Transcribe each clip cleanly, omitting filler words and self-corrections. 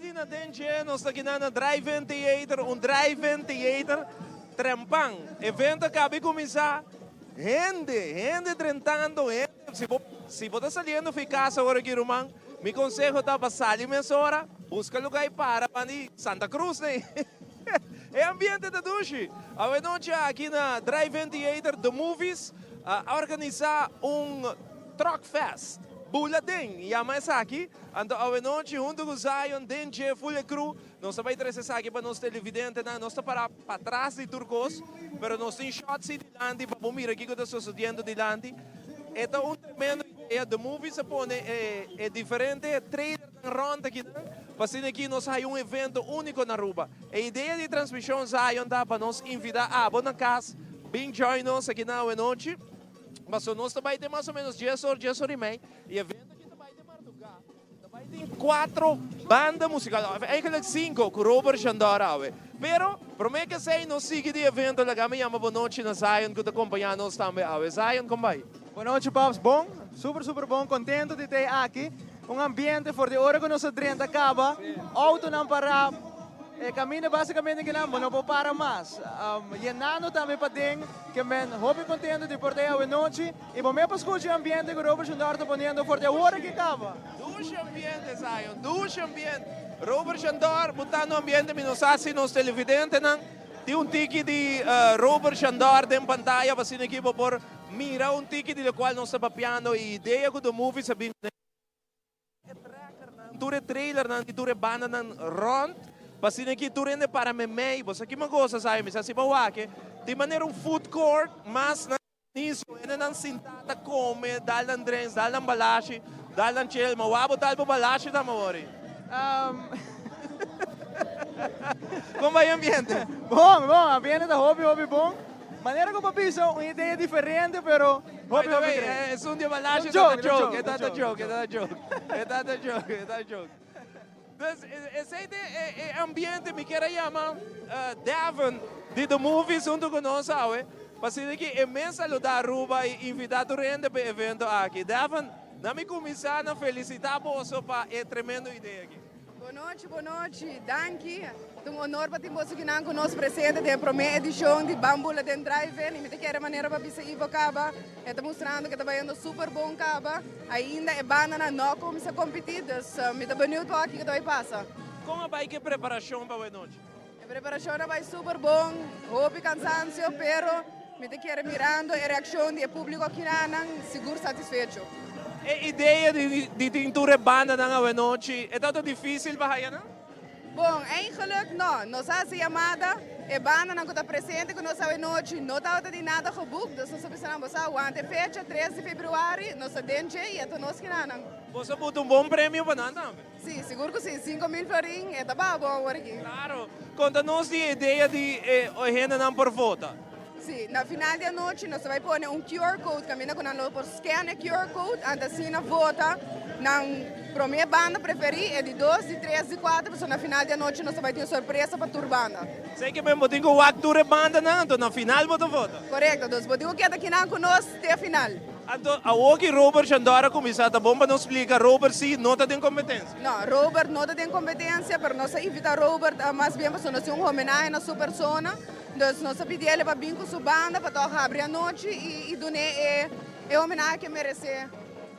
pwede na din siya, nós aqui na drive-in theater, drive-in theater, trempang. Evento acaba de começar, gente trentando, se você saliendo de casa agora aqui, Romão, me consejo tá passar ali meia hora, busca lugar para Santa Cruz, né? É ambiente da duche. A noite aqui na drive-in theater, The Movies, a organizar truck fest. Bula din, e a mais aqui, então a noite junto com o Zion, DJ, full crew, nós também trazemos aqui para nós televidentes, nós estamos para trás de Turcos, mas nós temos shots de Landi, para mirar aqui o que está sucedendo de Landi. Então, tremendo ideia, The Movies é diferente, trailer na ronda aqui, passando aqui nós temos evento único na Aruba. A ideia de transmissão Zion dá para nós invitar a boa casa, bem join nós aqui na noite. Mas nós também temos mais ou menos 10 horas e meia. E o evento aqui também tem madrugada. Também tem 4 bandas musicais. Eigenlijk 5 com Robert Chandora. Pero, prometo que sei, nós seguimos o evento. Lá me chama boa noite na Zion, que acompanha nós também. Zion, como vai? Boa noite, Paps. Bom, super bom. Contento de ter aqui. Ambiente for de hora que nós drenta acaba. Auto não para. Caminho basicamente que não pode parar mais. Llenando também para dentro, que men hobby contento de por a noite e bom me escutar o ambiente que o Robert Chandor está ponendo por de hora que acaba. Duas ambiente, Zion, duas ambiente. Robert Chandor botando no ambiente, mas não sabe se nos televidentes não. Tem ticket de Robert Chandor em pantalla, para assim aqui por mira ticket de qual nós estamos papiando e ideia que do movie sabe. Ture trailer, ture banda, rond. Pasin aqui turende para memei, você aqui magosa sabe, mas assim para que de maneira food court, mas nisso, ainda não sentada come, dal drinks, dal embalagem, dal chill, mas wabo dal embalagem da mori. Como vai o ambiente? Bom, ambiente da hobby bom. Maneira como pisa, uma ideia diferente, pero hobby grande. É um de embalagem, é joke. Esse ambiente me quer chamar Devon de The Movies junto com nós, sabe? Para que imensa saludar a Aruba e invitar a rende para o evento aqui. Devon, não me começar a felicitar você para a tremenda ideia aqui. Boa noite, Danke. É honor para você que não conosco presente da primeira edição de Bambula de Drive-In. E me quer maneira para você ir para está mostrando que está indo super bom caba. Ainda é banana não começa a competir. Me está bonito para aqui que vai passar. Como vai que preparação para a noite? A preparação vai super bom. Houve cansaço, pero me quer mirando a reação do público aqui não seguro satisfeito. A ideia de tintura banda na noite é tão difícil para a não? Bom, eigenlijk não. Nós fazemos chamada, a banda não está presente com nós a noite, não está de nada rebook, então nós precisamos ante fecha 13 de februari, nós temos e é nós que não. Você botou bom prêmio para nós também? Sim, seguro que sim, 5.000 florins, é bom aqui. Claro, conta-nos a ideia de a gente não por vota. Sim, na final da noite nós vamos pôr QR Code, caminha com nós por scan o QR Code, antes assim vota, na primeira banda preferida é de 2, de 3, de 4, então na final da noite nós vamos ter uma surpresa para a tua banda. Sei que mesmo tem que o actor banda não, então na final você vota. Correto, nós podemos que aqui não conosco até a final. Então, a hoje Robert Chandora começar, tá bom para nos explicar, Robert sim, não tem competência. Não, Robert não tem competência, mas nós invitamos Robert mais bem para nós homenagem à sua persona. Então, nós pedimos ele para vir com sua banda, para abrir a noite e dar a homenagem que merece.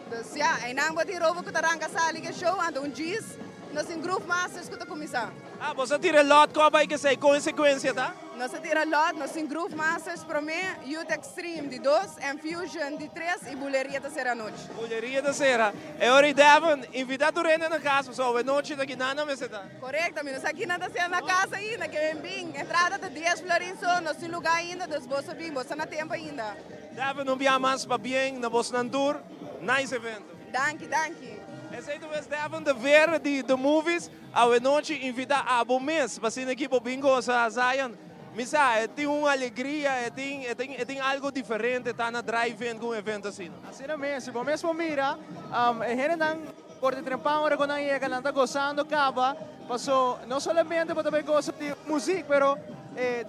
Então, e não vou ter Robert que arranca a sala que show, então diz, nós em Groove Masters que está começando. Ah, você tira lot, qual vai que ser consequência, tá? Nós tira lot, nós em Groove Masters para mim, Youth Extreme de 2, Infusion de 3 e Buleria da Serra noite. Buleria da Serra. É hora de Devon, invitar o Renan na casa, só a noite daqui nada mais está. Correto, nós aqui não está na casa ainda, que é bem, entrada de 10 florins, nós temos lugar ainda, nós vamos vir, você não tem tempo ainda. Devon, não via mais para bem, na vossa tour, nice evento. Danke. Esse é o Devon de ver de The Movies, a noite invitar a bom mês, para ser aqui para bingo a Zion. Misa, tem uma alegria, tem algo diferente, está na drive-in com um evento assim. Assim mesmo, se bom mesmo mira, a gente não por de trempar hora quando chega, não está gozando, acaba, passou não somente para também gostar de música, pero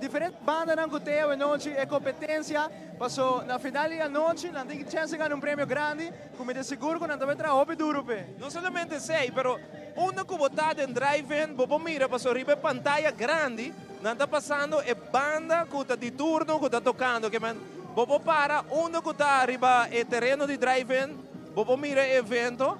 diferentes bandas não gostei a noite, é competência, passou na final da noite, não tem chance de ganhar prêmio grande, como de seguro que não também trabalha duro. Não somente sei, pero Una cubotada em drive-in, bobo mira, passou riba pantalla grande, não está passando é banda que está de turno, que está tocando, que man, bobo para, onde que está riba é terreno de drive-in, bobo mira evento,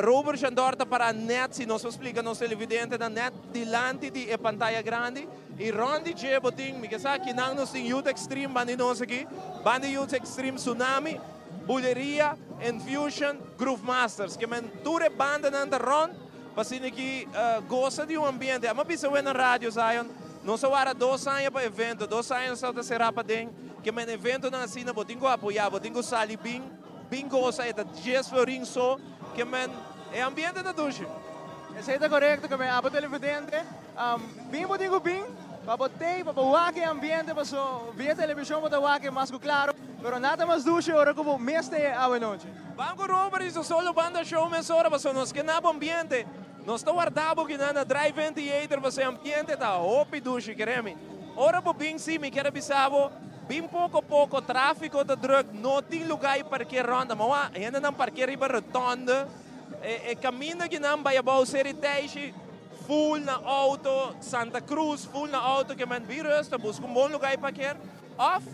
Robert Jandor está para net, se nos explica nos televidente na net, dilante de pantalla grande, e Rondi J. Boting, me que sabe que não nos tem Youth Extreme, bandi nós aqui, bandi Youth Extreme Tsunami, Bulleria, Infusion, Groove Masters, que man, toda banda na ron, pasina que gosta de ambiente. Ama bisa na rádio, Zion, não só era 2 anos para evento, 2 anos só será para dentro, que man evento na cena, botingo apoiar, botingo sali bem gosta, é da Jess Florin só, que man, é ambiente da ducha. Isso está correto, que me abo televidente, bem botingo bem, para botei, para wake ambiente, para so via televisão, para wake mais claro, pero nada mais ducha, ora como mês de a noite. Banco Robert, isso só banda show mesora, para nós que na ambiente, nós estamos guardando que na drive-in theater, para ambiente tá hopi ducha, queremos. Ora para bem sim, me quero bisabo, bem pouco tráfico de drug, não tem lugar para que ronda, mas ainda não parqueira para rotonda, caminho que não vai a Seritage, full na auto, Santa Cruz, full na auto, que man virus, busca bom lugar para parquear, off,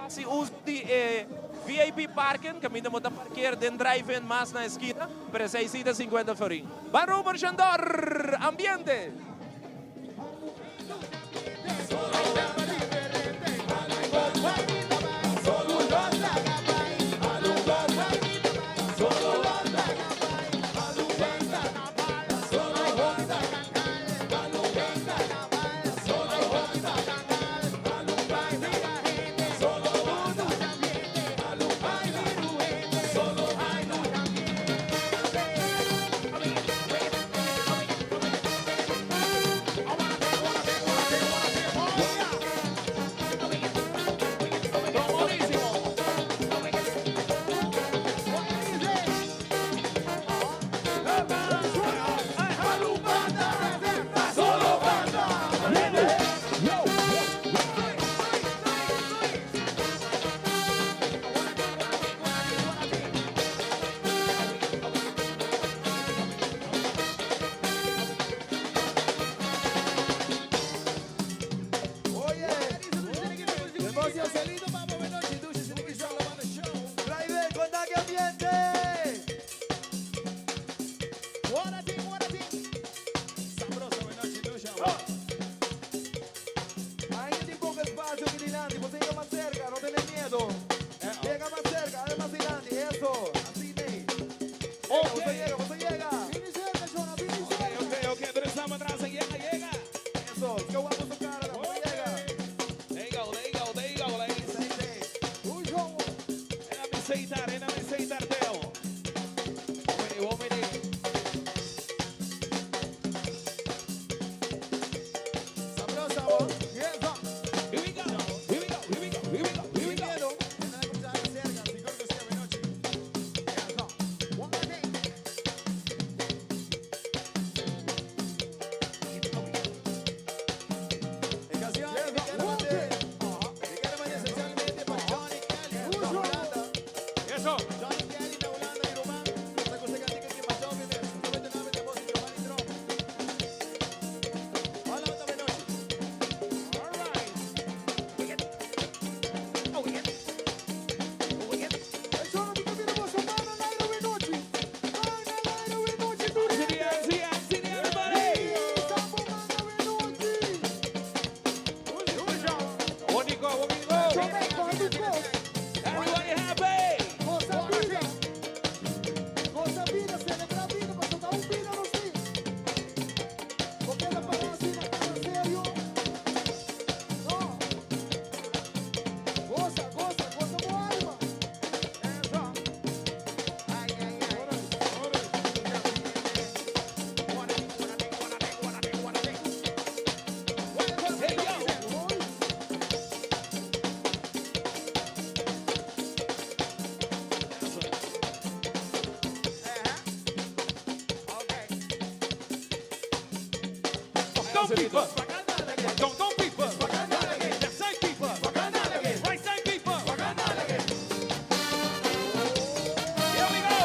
se usa de VIP parking, caminho de parquear dentro drive-in mais na esquina, para 650 florin. Van Robert Jandor, ambiente. people. Don't people. Left side people. Right side people. Here we go.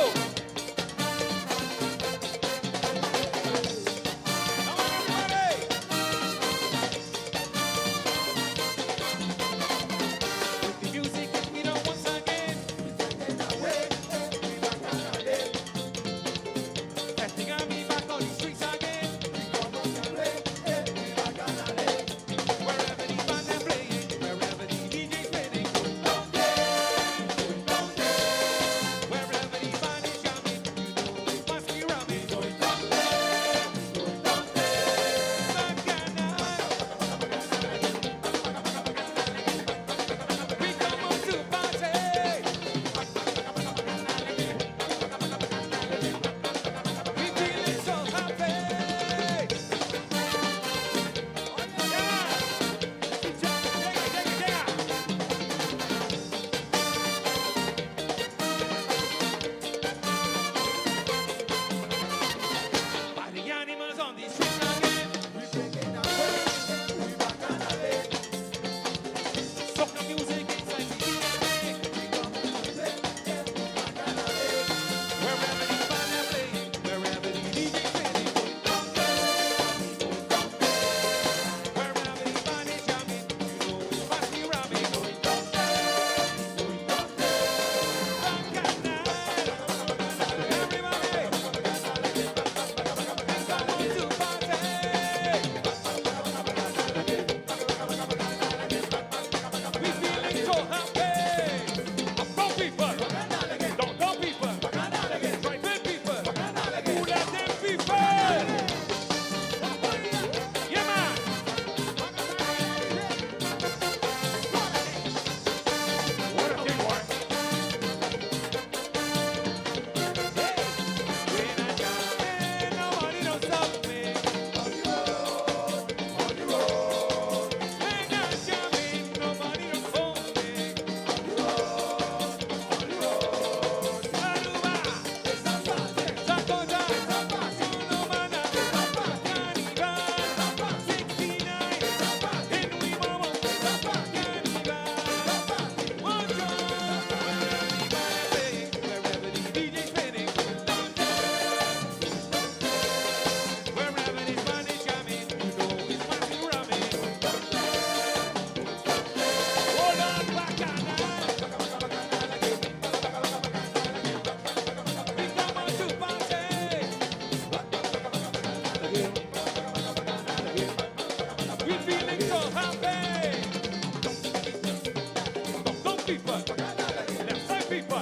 people. Left side people.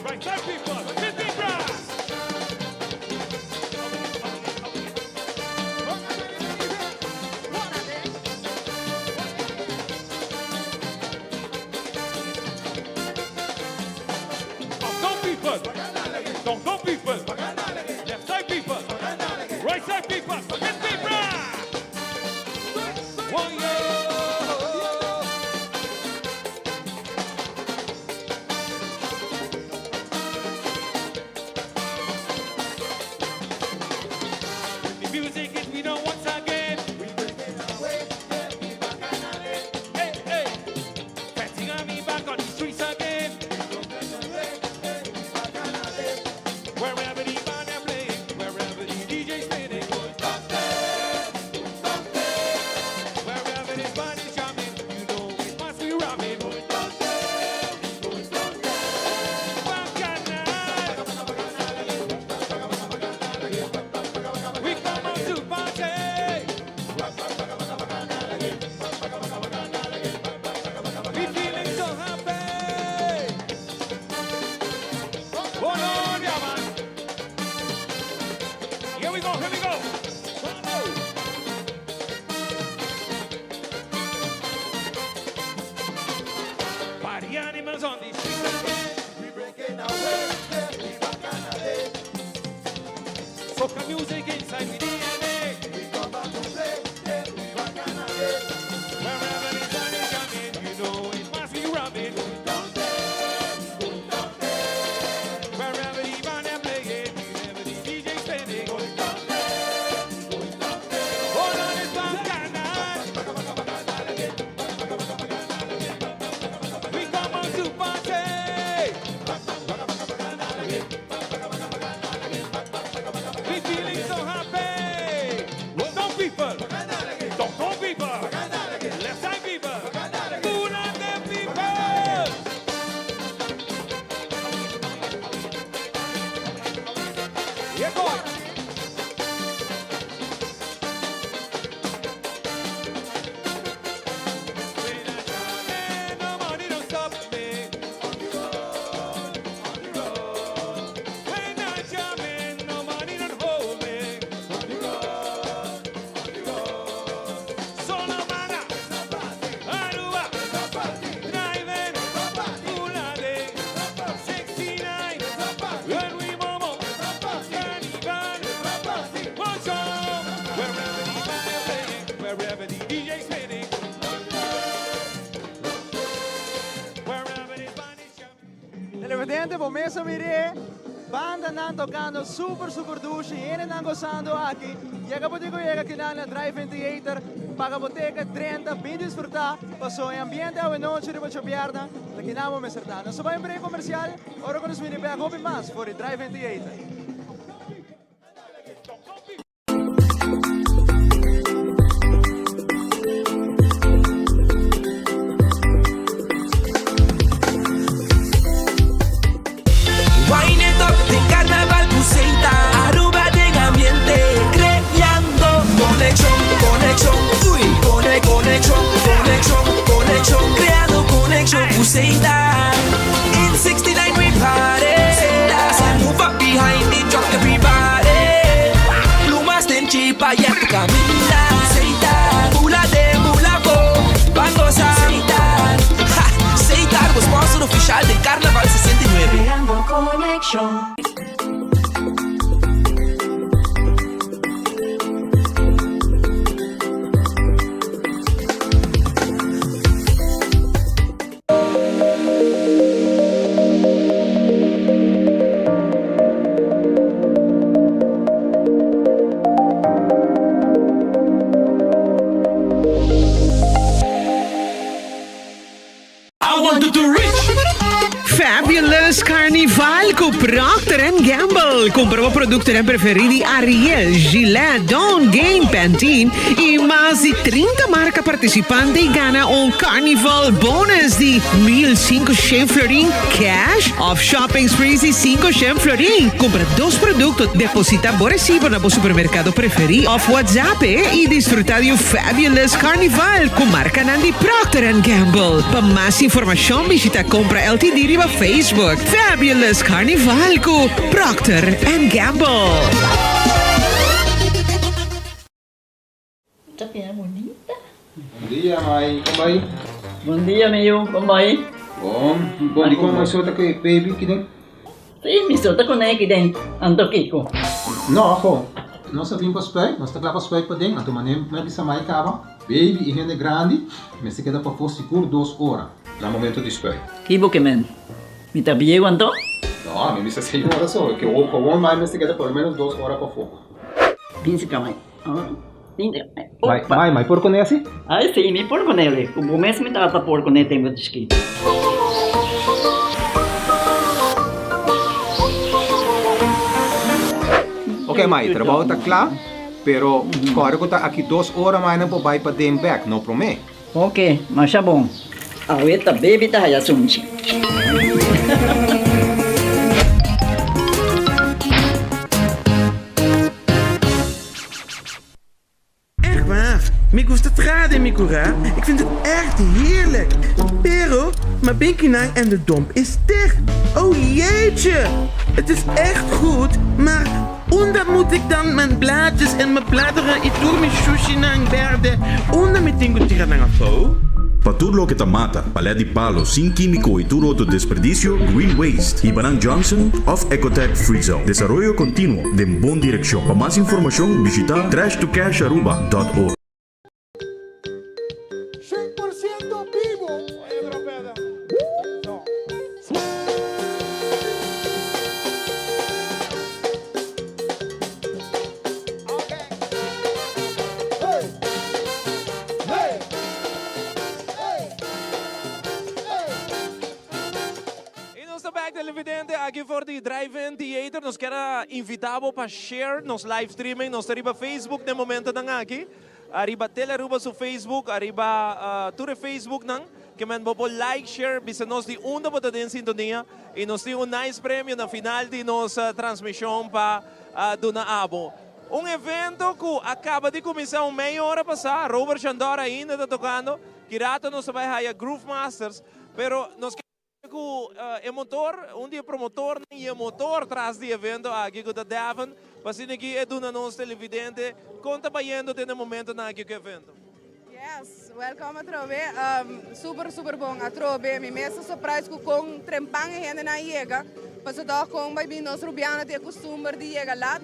Right side people. 15 brass. Don't people. Don't people. Left side people. Right side people. 15 brass. One year. The music is we know once again. Hey, hey. Fancy on me back on the streets again. Wherever the band are playing, wherever the DJ's playing, wherever this band is jamming, you know it must be rhyming. We come out to party. We feeling so happy. Oh Lord, yeah man. Here we go, here we go. Party animals on the streets again. We breaking away, we bacchanal. Soca music inside the DNA. We come back to play, we bacchanal. Wherever the sun is coming, you know it must be rubbing. Wherever the band are playing, wherever the DJ's playing. Hold on, it's bacchanal. We come out to party. We feeling so happy. Don't people. Don't people. Left side people. Bula them people. Here goes. When I jam, nobody don't stop me. On the road, on the road. When I jam, nobody don't hold me. On the road, on the road. Solomana, Aruba, driving, Bulade, 69, when we momo, Caniban, watch out. Wherever the band is playing, wherever the DJ's playing, wherever the band is jamming. Televidente, por mesa mire, banda están tocando super dulce y están gozando aquí. Llega boteco, llega aquí na Drive-In Theater, paga boteca 30, bem disfrutar, passou em ambiente a noite de muita piada, aqui na vamos acertar. Nós vamos em break comercial, agora quando os meninos pegam hobby mais, for the Drive-In Theater. Wine it up, de carnaval Buceita, Aruba de ambiente, creando conexión, uy, conexión, creando conexión Buceita. In 69 we party, so move up behind it, drop everybody. Plumas ten chipa, ya tu camina, Buceita, bula de bulaco, vamos a aceitar. Aceitar, o sponsor oficial de Carnaval 69. Creando conexión. I wanted to reach. Fabulous Carnival com Procter & Gamble. Compra o produto preferito Ariel, Gillette, Dawn, Game Pack. Canteen e mais de 30 marcas participantes ganham um Carnival Bonus de 1.500 florin cash of shopping sprees de 500 florin. Compra 2 produtos, deposita por recibo na supermercado preferido of WhatsApp e desfrutar de um fabulous Carnival com marca Nandi Procter & Gamble. Para mais informação, visita Compra LTD riba Facebook. Fabulous Carnival com Procter & Gamble. Chắc é bonita. Bom dia, mãe. Como vai? Bom dia, meu. Como vai? Bom. Bom, di ko may sota kay baby kideng? Sim, me solta com ele dentro. Ando Kiko. No, ako. Nós vim para spek, nós tá lá para spek para dentro. Então, manem, mas bisa mai kaba. Baby e rende grande, mas se queda para for seguro 2 horas. Na momento de spek. Kibo que men. Me tá bem quanto? No, me bisa 6 horas só. Que o com mais, mas se queda pelo menos 2 horas para for. Pince camai. Mãe, por conhece? Ai, sim, me por com ele. O momento me tá por com ele tem muito escrito. Ok, mãe, trabalho tá claro, pero agora que tá aqui 2 horas mais não pode vai para dentro back, não promete. Ok, mas tá bom. A ueta baby tá aí assunto. Echt waar. Me gusta trade, mi cura. Ik vind het echt heerlijk. Pero, mijn binkinang en de domp is dicht. Oh jeetje. Het is echt goed, maar onder moet ik dan mijn blaadjes en mijn bladeren i turmi sushi nang verde. Onder me tengo tirar nang afo. Para tudo lo que te mata, palé de palo sin químico y todo otro desperdicio, Green Waste. Ibarang Johnson of Ecotech Freezo. Desarrollo continuo de buena dirección. Para más información, visita trashtocasharuba.org. 100% Bibo. Televidente, aqui for the Drive-In Theater, nos quero invitar para share nos live streaming, nos arriba Facebook no momento nang aqui, arriba teleruba su Facebook, arriba ture Facebook nang, que man po like, share, bisa nos di una bota din sintonia, e nos di nice prêmio na final de nossa transmissão para do na abo. Evento que acaba de começar meia hora passar, Robert Chandora ainda está tocando, Kirato nos vai a Groove Masters, pero nos o motor, dia promotor e o motor traz de evento aqui com o Devon, para se aqui é do nosso televidente, conta para indo no momento na aqui que evento. Yes, welcome a Trobe. Super bom a Trobe. Me mesmo surprise com trempang e gente na iega. Passo doch com vai vir nos rubiano ter costume de iega lá,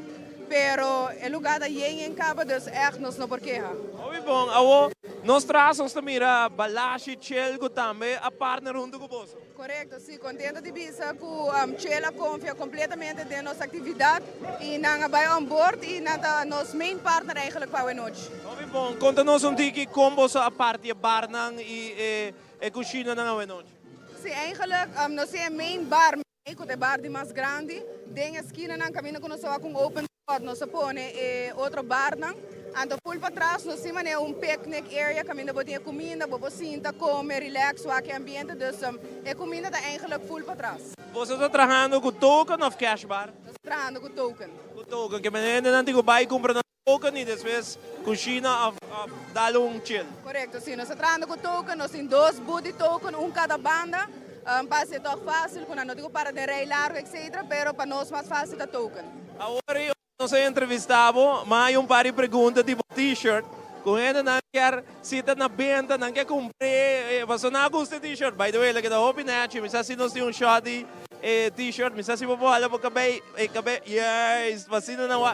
pero o lugar da iega em caba dus echt nos não porquê. Muito bom. Awo, nós trazemos também a balashi chelgo também a partner junto com você. Correto, sim, contente de bisa que Chela confia completamente de nossa atividade e não vai on board e nosso main partner eigenlijk para a noite. Muito bom. Conta-nos tiki como a parte barnang e cozinha na noite. Sim, eigenlijk nós é main bar, o bar de mais grande, tem a esquina na caminho que nós com open spot, nós põe outro bar não. Ando full para trás, nós temos picnic area, caminho botar comida, bobo sinta, comer, relax, o ambiente, dus a comida está eigenlijk full para trás. Você está trabalhando com token ou cash bar? Nós trabalhando com token. Com token, que menina não tem que vai comprar token e depois cozinha dar chill. Correto, sim, nós trabalhando com token, nós temos 2 booty token, cada banda. Passa tão fácil, quando não digo para de rei largo, etc. Pero para nós mais fácil da token. Agora nós entrevistamos, mas há par de perguntas tipo t-shirt. Com ele não quer sitar na venda, não quer comprar. Você não gosta de t-shirt? By the way, like da hobby net, mas se nós temos shot de t-shirt, mas se você olha para o cabelo, yes, você não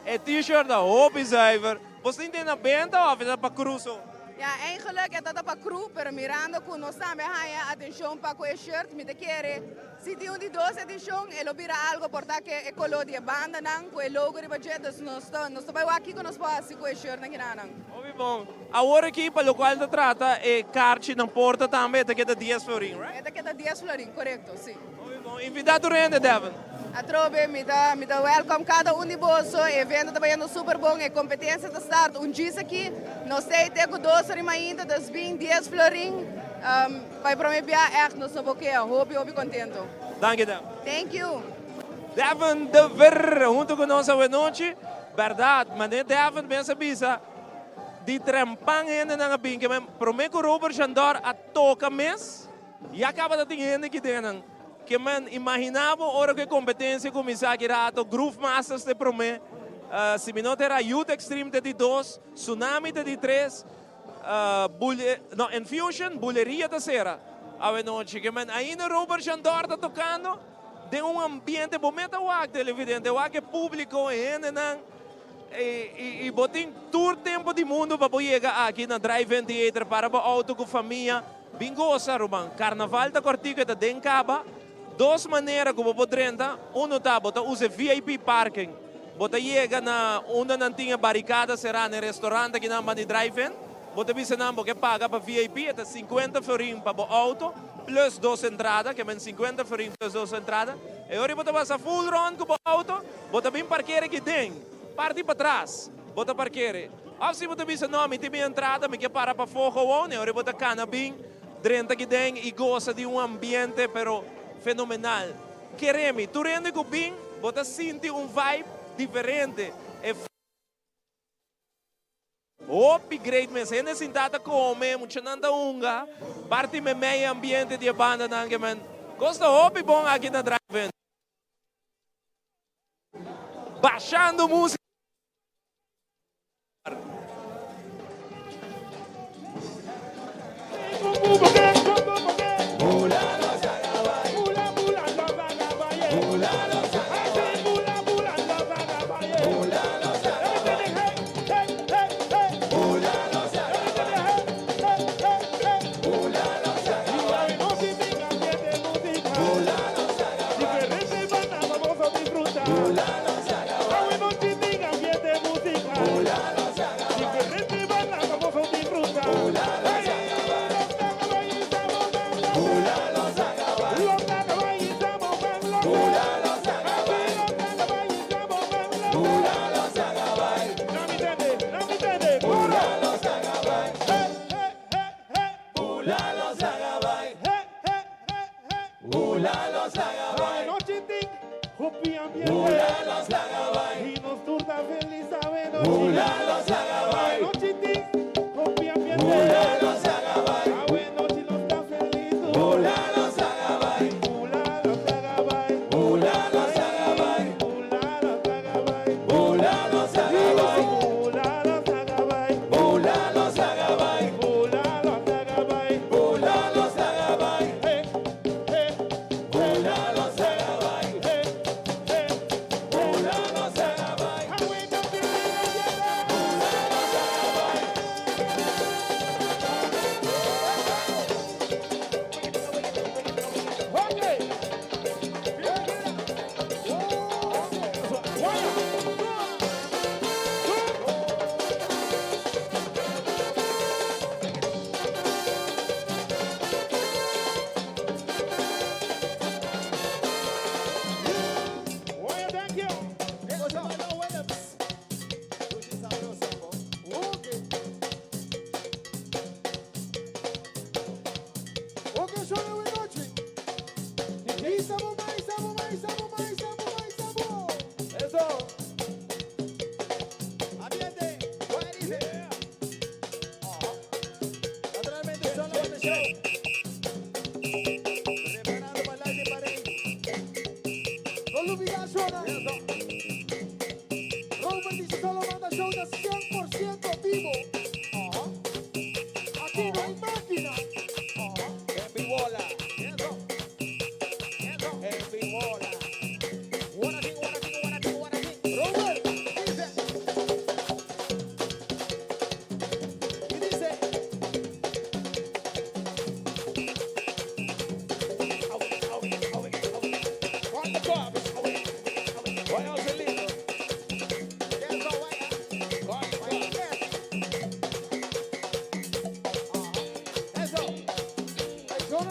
é t-shirt da hobby driver. Você tem na venda ou é para cruzo? Ja, eigenlijk é dat para cru, pero mirando que nós também há atenção para o shirt, me quer se tem de 2 edição, ele vira algo porque é color de banda não, com o logo de budget, nós vai aqui que nós fazemos com o shirt não Muito bom. Agora aqui para o qual se trata é carte na porta também, tá que 10 florin, right? É que 10 florin, correto, sim. Muito Invitado rende, Devin. A trobe, me dá welcome cada um de bolso, evento também é super bom, é competência da start. Dia aqui, nós temos 12 ainda, das 20, 10 florim. Vai para mim, echt, nós não vamos hobby contento. Dank je, Devin. Thank you. Devin de Ver, junto com nós hoje noite. Verdade, mas nem Devin pensa bisa. De trempang ainda na bem, que prometo que o Robert Jandor a toca mês e acaba de ter ainda que tem. Que man imaginava hora que competência começar aqui rato, Groove Masters te promete, se me não terá Youth Extreme de 2, Tsunami de 3, Infusion, Buleria terceira. A noite que man ainda Robert Jandor está tocando de ambiente momento o acto televidente, o acto público ainda não e botem todo tempo do mundo para chegar aqui na Drive-In Theater para o auto com família. Bingo sa Ruban, Carnaval da Cortico da Dencaba. Duas maneiras como podem entrar. Tá, bota usa VIP parking. Bota chega na onde não tinha barricada, será no restaurante que não de drive-in. Bota bisa não porque paga para VIP, é 50 florim para o auto, plus 2 entradas, que é 50 florim plus 2 entradas. E agora bota passa full round com o auto, bota bem parqueira que tem. Parte para trás, bota parqueira. Se bota bisa não, me tem entrada, me quer para fogo e agora bota cana bem, dentro que tem e gosta de ambiente, pero fenomenal. Queremos, tu rende com bem, bota sente vibe diferente. Upgrade, mas gente sentada come, muita nanda unga, parte me meio ambiente de banda nange man. Gosta hobby bom aqui na drive-in. Baixando música.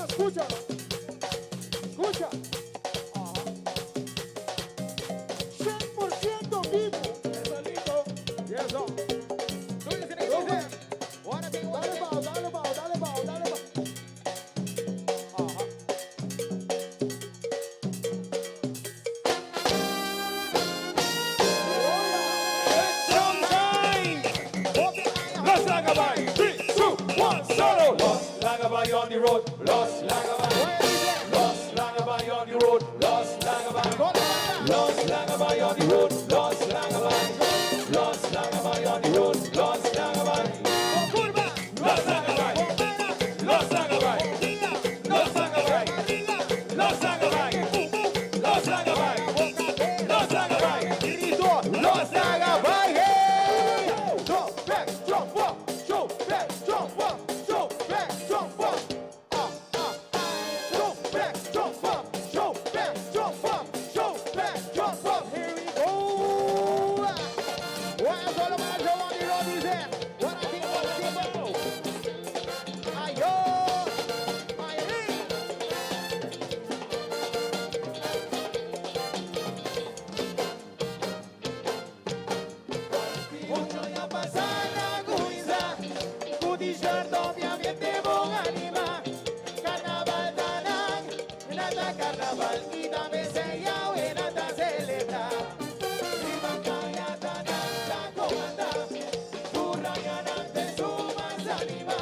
Escucha, escucha. Los Lagabay. 3, 2, 1, solo. Los Lagabay on the road. Los Lagabay. Los Lagabay on the road. Los Lagabay. Los Lagabay on the road. Los Lagabay. Los Lagabay on the road. Los Lagabay. Los Lagabay. Los Lagabay. Los Lagabay. Los Lagabay. Los Lagabay. Los Lagabay. Los Lagabay. Jump back, jump up. Jump back, jump up. Jump back, jump up. Jump back, jump up. Jump back, jump up. Jump back, jump up. Here we go. Where's all of my show on the road is there? What I think about Bibo. Ayo. Mucho ya pasa la guisa, Kudishar obviamente bon anima. Carnaval tanang, nata carnaval, y dame seya we nata celebrar. Viva kaya tanang la comanda, Kurrayanan te sumas anima.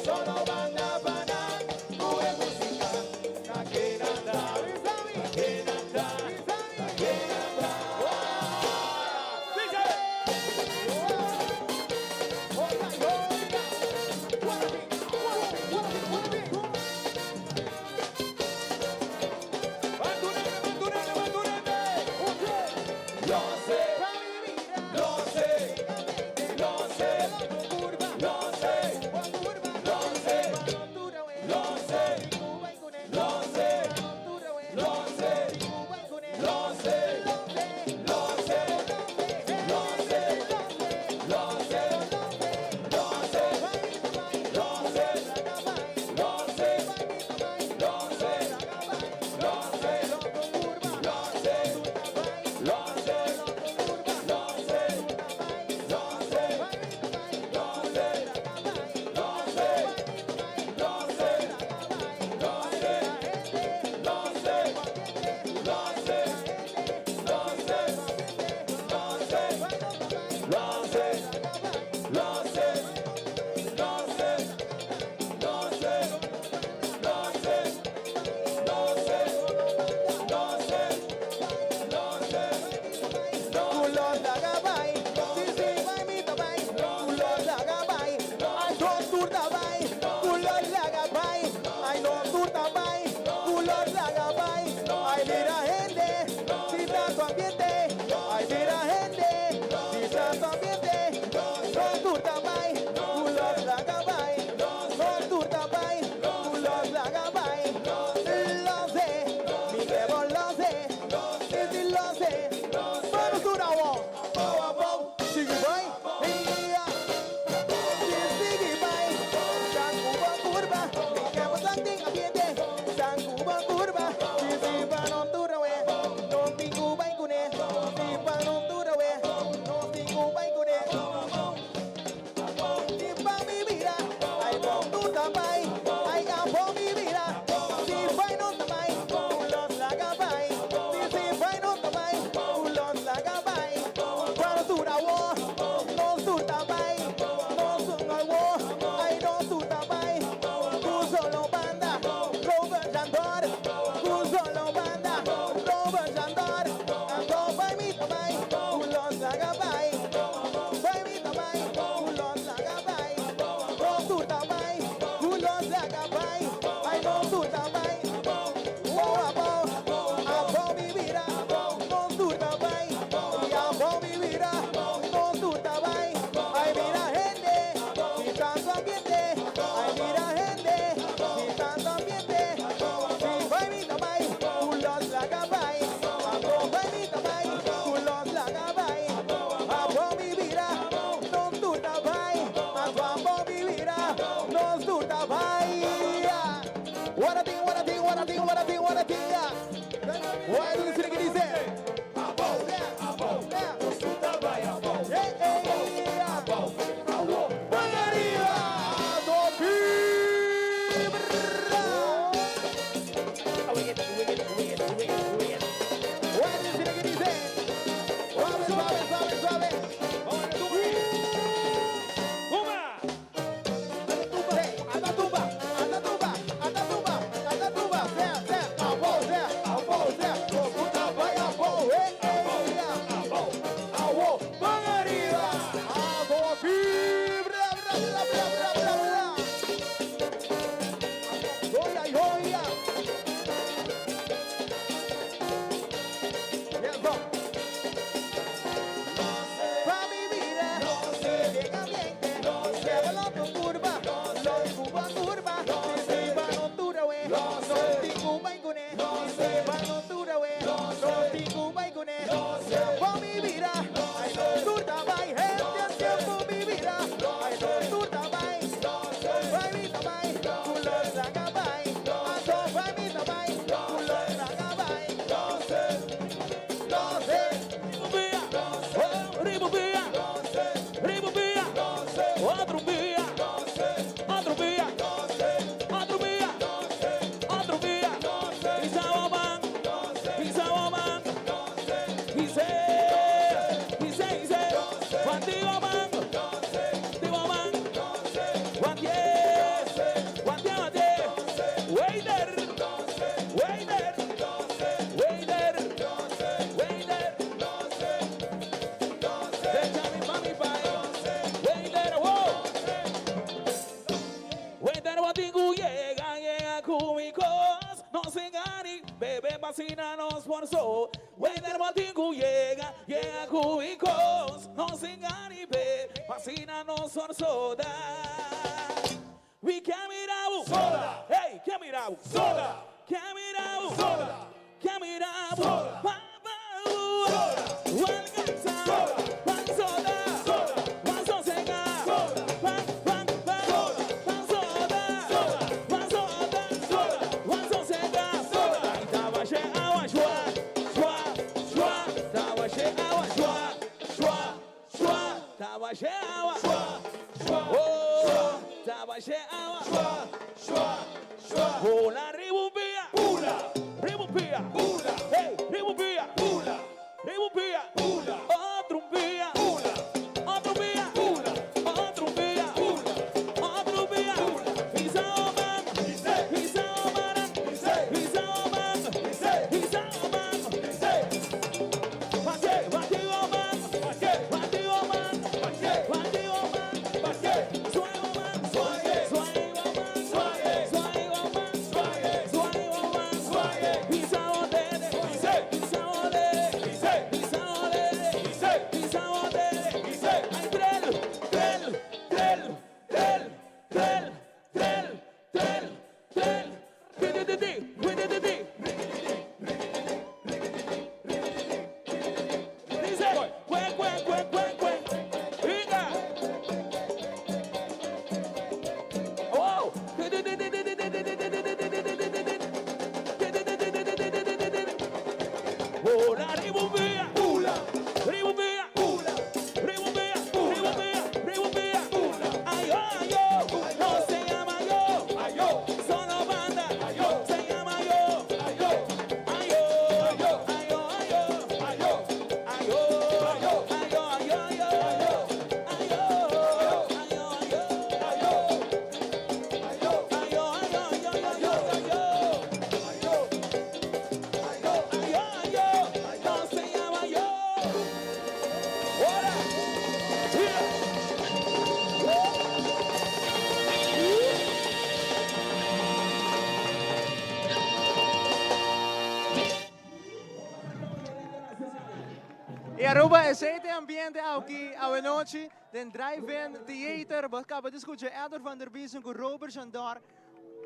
Solo banda banang, kue música, nakenanda, nakenanda, nakenanda. Nos forzó, Waiter Matingu llega cúbicos, no se engaripe, fascina-nos forzó. We caminamos, soda, hey, caminamos, soda, caminamos, soda, caminamos, soda, Bula, ribubia, bula, ribubia, bula, hey, ribubia, bula, ribubia, bula, outro bia, bula, outro bia, bula, outro bia, bula, outro bia, bula. He's our man, he's our man, he's our man, he's our man. Bate o man, bate o man, bate o man, bate. Sway o man, sway, sway o man, sway, sway o man, sway, sway o man, sway. He's our daddy, he's our daddy, he's our daddy, he's our daddy. Ay, trel, trel, trel, trel, trel, trel, trel, trel. Di. Dice, cuen, venga. Wow. Bula, ribubia, bula, ribubia, bula, ribubia, ribubia, ribubia, bula. Ayo, no se llama yo, solo banda, se llama yo, ayo, no se llama yo. Ahora, E Aruba, esse ambiente aqui, à noite, den drive-in theater, acaba de escutar Edward van der Biesen com Robert Chandor.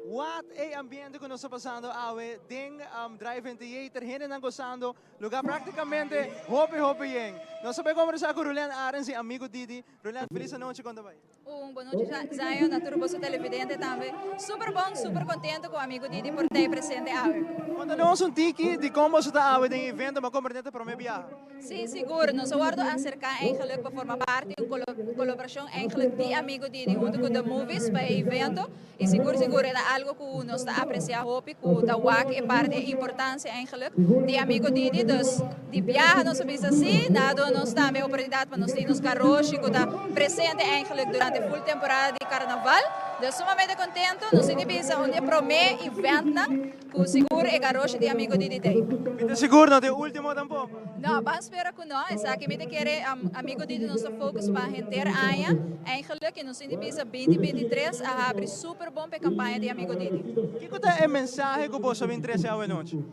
Wat é ambiente que nós estamos passando awe ding drive-in theater, hindi nang gozando, lugar praticamente hopi yang. Nós sabemos conversar com Rulen Arens e amigo Didi. Rulen, feliz noite quando vai. Boa noite, Zion, na turbo televidente também. Super bom, super contente com o amigo Didi por ter presente awe. Conta-nos tiki de como você está awe ding evento, maar compreendente para me viajar. Sim, seguro. Nós aguardo acercar eigenlijk para formar parte de uma colaboração eigenlijk de amigo Didi junto com the movies para o evento. E seguro é algo que nós está apreciando hopi, que da WAC é parte da importância eigenlijk de amigo Didi. Dus de viagem nós sabemos assim, dado nós também a oportunidade para nós ter nos carros que está presente eigenlijk durante a full temporada de carnaval. Dus sumamente contente, nós temos onde promete evento que seguro é carros de amigo Didi tem. Você seguro não tem último tampoco? Não, vamos esperar que não. Is aqui me querer amigo Didi nos focus para render aia. Eigenlijk que nós temos 2023 a abrir super bom para campanha de amigo Didi. Que é a mensagem que você me interessa hoje noite?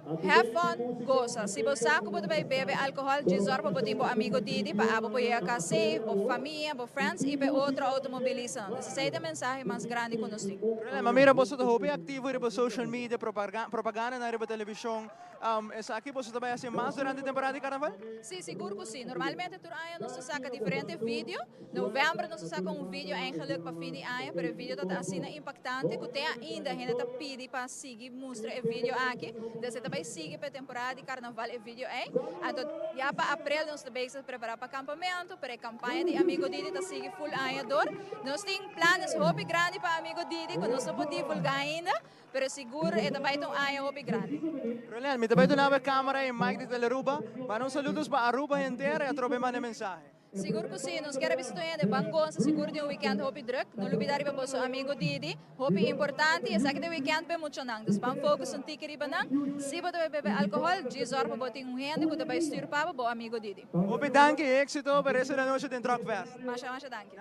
Have fun, goza. Si você sabe que vai beber álcool, dizor para botar para amigo Didi, para abo para ir a casa, para família, para friends e para outro automobilista. Essa é a mensagem mais grande que nós temos. Problema, mira, você está bem ativo em social media, propaganda na televisão. Essa aqui você também assim mais durante a temporada de carnaval? Sim, seguro que sim. Normalmente, todo ano nós saca diferentes vídeos. Novembro nós saca vídeo eigenlijk para fim de ano, pero o vídeo está assim impactante, que tem ainda gente está pedindo para seguir, mostrar o vídeo aqui. Então, você também sigue para a temporada de carnaval o vídeo aí. Então, já para abril nós também se preparar para acampamento, para a campanha de Amigo Didi, está seguir full ano dor. Nós temos planos hobby grande para Amigo Didi, que nós não podemos divulgar ainda, pero seguro é também um ano hobby grande. Problema, me também na câmera e mic de Teleruba, mas um saludos para a Aruba inteira e a trobe uma mensagem. Seguro que sim, nós queremos visitar de Bangonça, seguro de weekend hobby druk. Não olvidar para o amigo Didi, hobby importante, e sabe de weekend bem muito nang. Dus vamos focus um tique riba nang. Se você beber álcool, dizor para botar gente que vai estir para o amigo Didi. Hobby danke, êxito para essa noite de Truck Fest. Masha danke.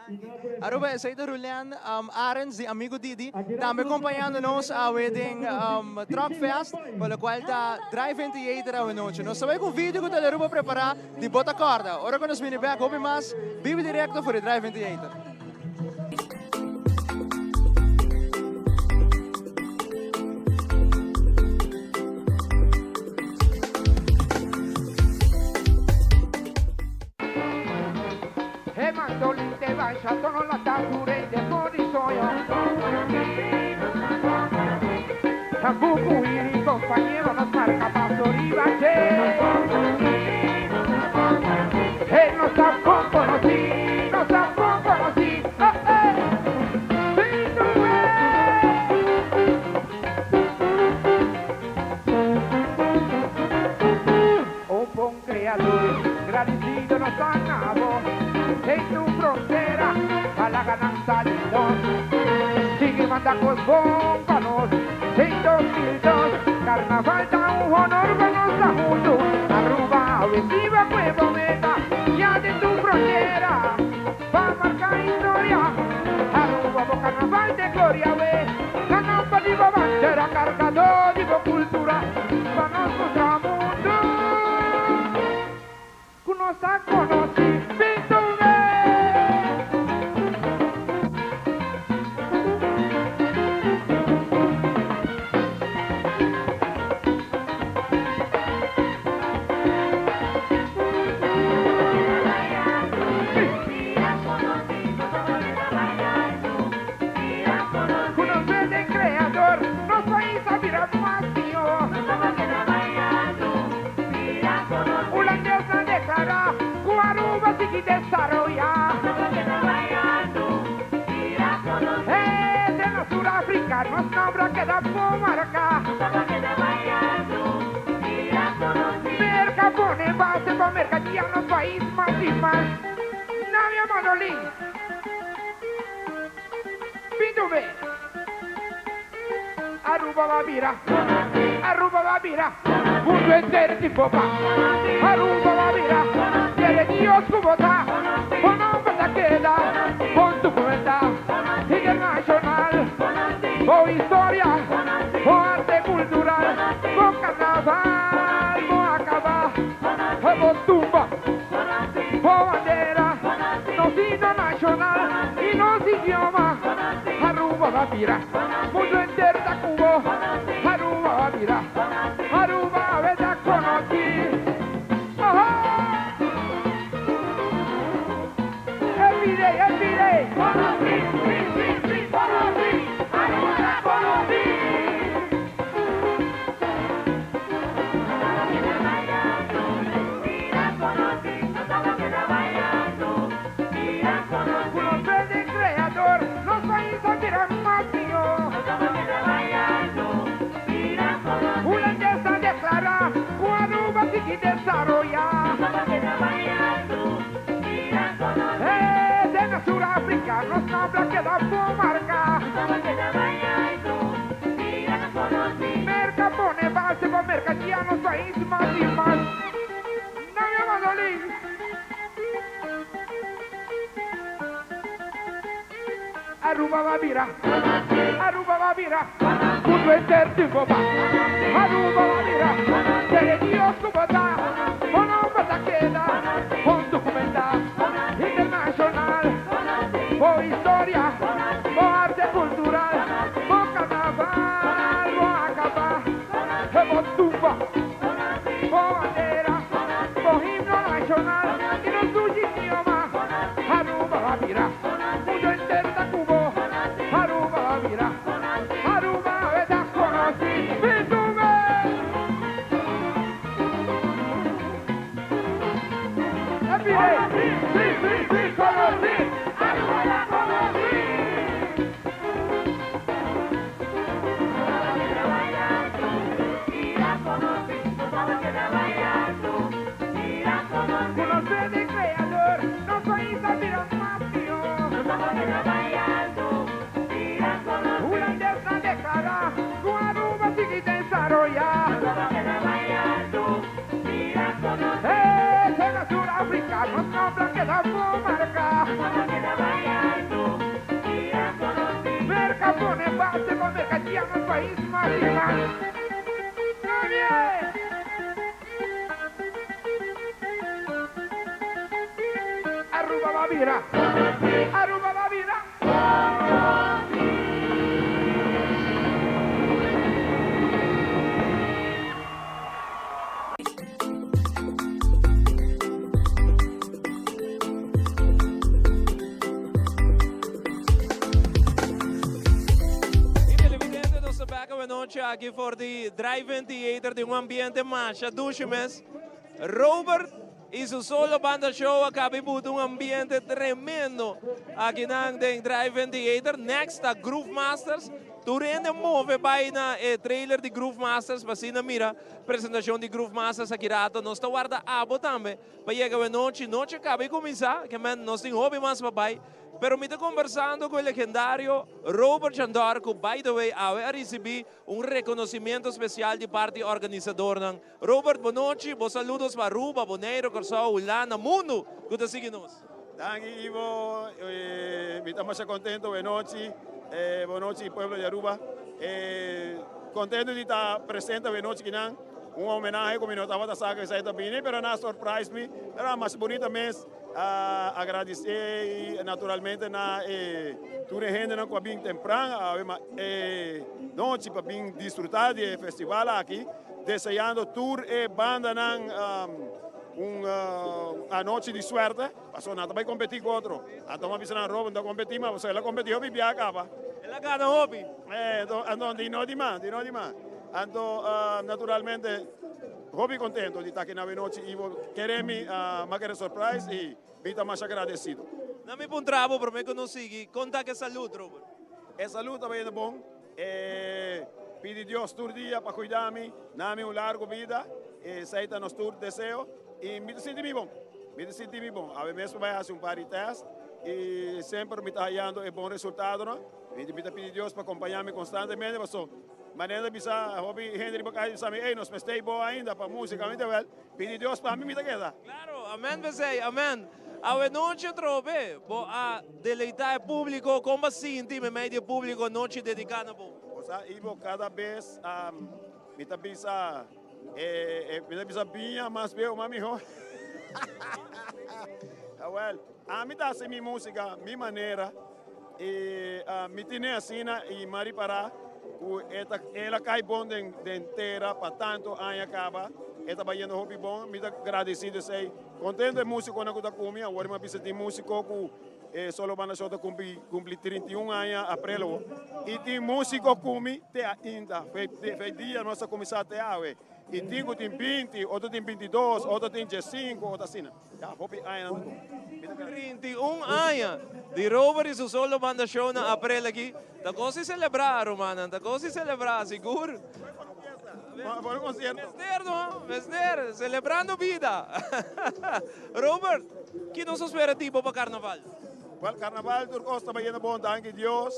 Aruba, essa é a Julian Arens, de amigo Didi, também acompanhando-nos a wedding Truck Fest, pelo qual está Drive-In Theater a noite. Nós sabemos que o vídeo que o Teleruba preparar de bota corda. Ora que nos mini back, hobby mas vive direto para o Drive-In Theater. E mandolite baciato non la tappure del morisoio. Tambuco il compagnero non marca passo ribace. E non sa poco sì, non sa poco sì. Un buon creatore, agradecido nos ganamos en tu frontera a la gananza de dos. Sigue mandando bombanos en 2002. Carnaval da un honor para nos juntos. Aruba, viva Pueblo Meta, ya de tu frontera va a marcar historia. Aruba, carnaval de gloria, ve. Ganamos diva bandera, cargador, diva cultura. Para nuestro mundo. Conosca, conosci, vinto nos nombra que da marca. Merca pone base para mercancía en los países más y más. Navia Manolín. Píndube. Aruba va mira. Aruba va mira. Mundo entero sin popa. Aruba va mira. Quiere Dios como está. Con nombre se queda. Con tu cuenta. Internacional. O historia, o arte cultural, o carnaval, o acaba, o tumba, o bandera, nos himno nacional y nos idioma. Aruba va mira, mundo entero da cubo, Aruba va mira, Aruba veda conocí. Every day, conocí, conocí. Nos nombra que da marca. Merca pone base para mercancía en los países más y más. Navia Manolín. Aruba va vira, Aruba va vira, mundo entero te boba. Aruba va vira, quiere Dios como está, con nombre se queda, con documental internacional, por historia, por arte cultural, por carnaval, por acabá, por tumba, por bandera, por himno nacional y no su idioma. Aruba va vira, mundo entero te cubo, Aruba va vira, Aruba vete a conocer, Bitume. Sí, conocí, Aruba la conocí. Conocer de creador, no soy Sabino Mafio. Una indesa de cara, con Aruba sigue desarrollar. En Sudáfrica, con nombres que da por marca. Merca pone base con mercancía en el país más y más. Muy bien. Aruba va vira, Aruba va vira. I televidentes nos back noche aqui voor de Drive-In Theater de ambiente marcha mes. Robert e su solo banda show acaba de ambiente tremendo aqui na Drive-In Theater. Next a Groove Masters. Durante move bijna trailer de Groove Masters, mas na mira apresentação de Groove Masters aqui rato nós está guarda abo também. Para chegar a noite acaba de começar, que nós tem hobby mais papai. Pero me está conversando com o legendário Robert Chandor, que, by the way, a receber reconhecimento especial de parte organizadora. Robert, boa noite, bons saludos para Aruba, Bonaire, Corsão, Ulana, mundo que está seguindo nós. Danke, Ivo, estamos contentes, boa noite, pueblo de Aruba. Contento de estar presente, boa noite, homenagem, como eu estava sabendo que está bem, mas na surprise me, era mais bonita mesmo. Agradecer naturalmente na toda a gente não com bem temprano, noite para bem desfrutar do festival aqui, desejando tour e banda a noite de suerte, passou nada vai competir com outro. Então uma vez na Roma não competir, mas você ela competiu e via acaba. Ela ganha hobby. Então de não demais. Então naturalmente hobby contento de estar aqui na noite e queremos uma surpresa e estou mais agradecido. Não me pontravo, para mim que não siga. Conta que saúde, Robert. Saúde também é bom. Pedi Deus todo dia para cuidar-me, dar-me largo vida, aceita nos todos desejos e me sinto bom. A vezes vai fazer par de testes e sempre me está hallando bom resultado, não? Me pedi Deus para acompanhar-me constantemente, maneira bisa hobby Henry bakay sa amin nos stay bo ainda pa música well pedi Dios pa mim queda. Claro, amén você, amén. A noite trobe, bo a deleitar público como assim, time meio público noite dedicada bo. Osa ibo cada vez me tá bisa binha mas bem mami ho. Well, a mim tá sem minha música, minha maneira e me tinha assim e mari para ela cai bom de inteira para tanto ano acaba esta vai indo hobby bom me agradecido sei contente de músico quando eu comi agora uma vez de músico que solo banda show cumpri 31 anos abril e tem músico comi te ainda foi dia nossa começar até ave e tem 20 outro tem 22 outro tem 15 outro assim já hobby ano 31 anos de Robert e su solo banda show na abril aqui. Da cosa celebrar, Romana, da cosa celebrar, seguro? Bom concerto. Mesder, celebrando vida. Robert, que nos espera tipo para carnaval? Well, carnaval, Turcos, está bem bom, danke Deus.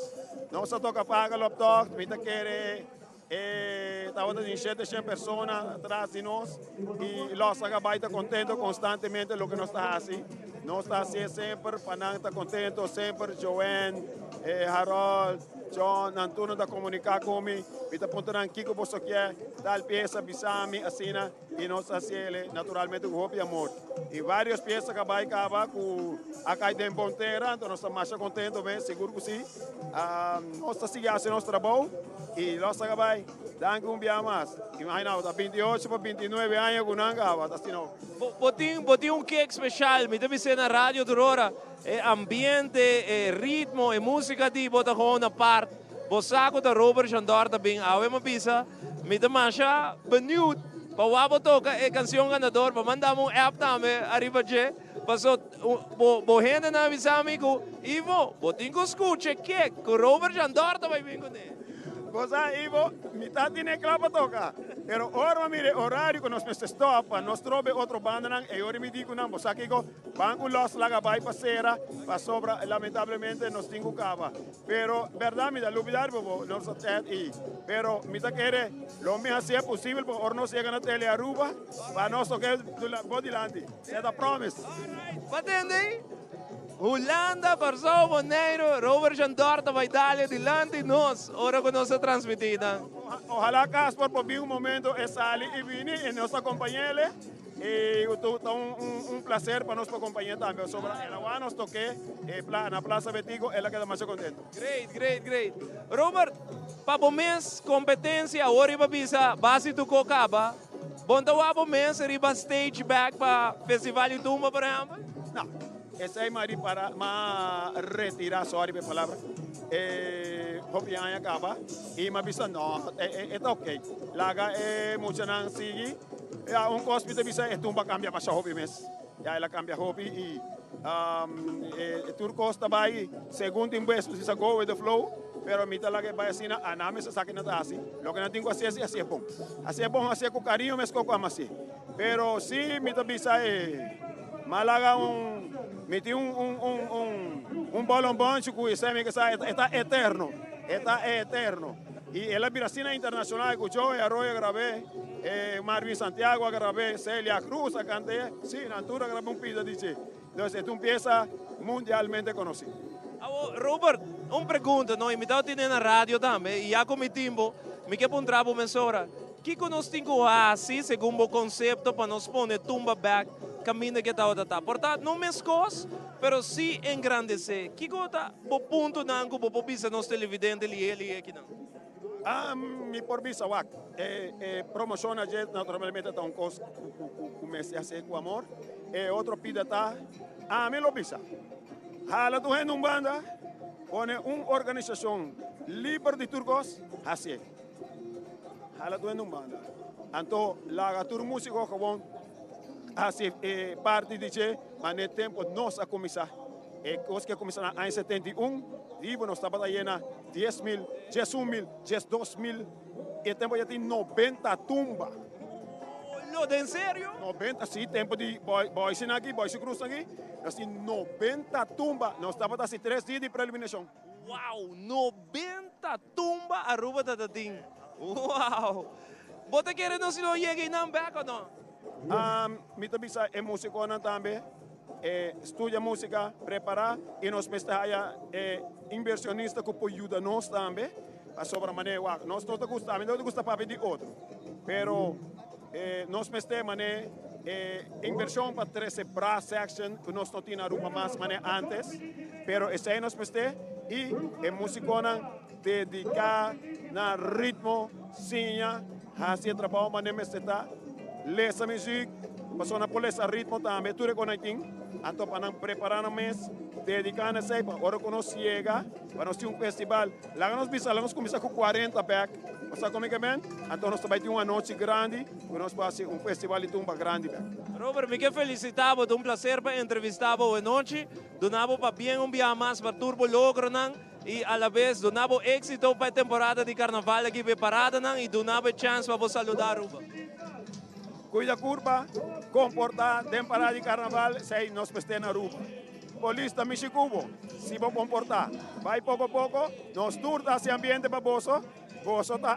Não se toca paga, laptop, me quer Estamos en 700 personas atrás de nosotros y los acabáis contentos constantemente lo que nos está haciendo. Nos está haciendo siempre, Panang está contento, siempre, Joanne, Harold, John, Antonio está comunicando conmigo, me está apuntando Kiko Bosoquia, tal pieza, Bisami, Asina, y nos hace naturalmente con hope y amor. Y varias piezas que va acá en Bontera, entonces nos estamos más contentos, seguro que sí. Nos está haciendo nuestro trabajo y los acabáis. Dan un día más. Imagina, de 28 para 29 años con Angaba, assim não. Botinho um cake especial, me deve ser na rádio durora, ambiente, ritmo e música de bota gewoon na parte. Bosaco da Robert Jandor também, awe mapisa, me deve achar benieuwd. Pa wabo toca e canção ganador, pa mandar app também, arriba je. Passou, bo gente na avisar amigo, Ivo, botinho escute cake, com Robert Jandor também vem com ele. Cosa, Ivo, mitad tiene clava toca. Pero ahora mire, horario que nos stop, nos trobe otro banda, y ahora me digo, no, bosa que van con los lagabay pasera, pa sobra, lamentablemente nos tengo cava. Pero, verdad, mira, lo olvidar, no se y, pero, mira que lo mejor sea posible, porque ahora nos llegan a tele Aruba, para nos tocar bodilante. Se da promise. Patende? Holanda, Varsou, Monteiro, Robert Jandorta vai dar adiante nós, hora que nós transmitida. Ojalá Casper por um momento sale e vini e nos acompanhe e um prazer para nós acompanhar também. Sobre ela nos toque na Praça Betigo, ela queda mais contente. Great. Robert, para o mês competência, hora para bisa, base do Cocaba, bom para o mês, riba stage back para festival de Tumba, por exemplo? Não. Essa é Mari para retirar sorry pe palavra. Hopi aya acaba e ma bisa no está ok. Laga mucha nan sigi. Un hospital bisa tumba cambia para hopi mes. Ya ela cambia hopi e turcos tabai segundo investo se go with the flow. Pero mita la que vai assim a name se saque nada assim. Lo que não tenho assim é bom. Assim é bom, assim é com carinho, mas com amasi. Pero si mita bisa Malaga meti balão bancho que está eterno, E ela Viracina Internacional que eu Arroyo gravei, Marvin Santiago gravei, Celia Cruz cantei, sim, na altura gravei pizza DJ. Então é uma peça mundialmente conhecida. Robert, uma pergunta, nós imitamos na rádio também, e já como tempo, me quer um trabalho mensora. Que nós temos assim, segundo o conceito, para nós pôr tumba back, caminho que está. Portanto, não mescos, mas sim engrandecer. Que está o ponto não que o bisa nos televidentes ele aqui não? Mi por bisa wak, promociona jet naturalmente está costo comecei a ser com amor. Outro pida tá, me lo bisa. Hala tu gente banda, pone organização livre de turcos, assim. Hala tu gente banda. Então, laga tur músico gewoon assim parte de je, mas no tempo nós a começar. Os que começaram em 71, Bibo nos estava llena 10.000, 11.000, 12.000, e tempo já tem 90 tumbas. ¿En serio? 90, sim, tempo de boys aqui, boys cruz aqui, assim 90 tumbas, nós estava assim 3 dias de preliminação. Uau, 90 tumbas a Aruba da Tatim. Uau! Você quer não se não chega em back ou não? Me também é músico também. Estudia música, preparar e nós pensamos inversionista que pode ajudar nós também a sobre a maneira nós não gostamos, não gosta para de outro, pero nós pensamos inversão para 13 brass section que nós não tínhamos Aruba mais antes, pero esse aí nós pensamos e musicona dedicar na ritmo, sinha, fazer trabalho maneira está, lesa música, passou na polícia ritmo também, tudo reconhecido. Então, para preparar o mês, dedicar-nos a hora que nós chega, para nós ter festival. Lá nós começamos com 40 back. Você como é que é? Então, nós também temos uma noite grande, que nós vamos fazer festival de tumba grande back. Robert, me quero felicitar, é prazer para entrevistar hoje noite. Donavo para bem dia mais para turbo logro e a la vez donavo éxito para a temporada de carnaval aqui preparada e donavo chance para você saludar Aruba. Cuida curva, comportar, temporada de carnaval, sei nós peste na Aruba. Polícia Michicubo, se vão comportar. Vai pouco a pouco, nós turta esse ambiente para você,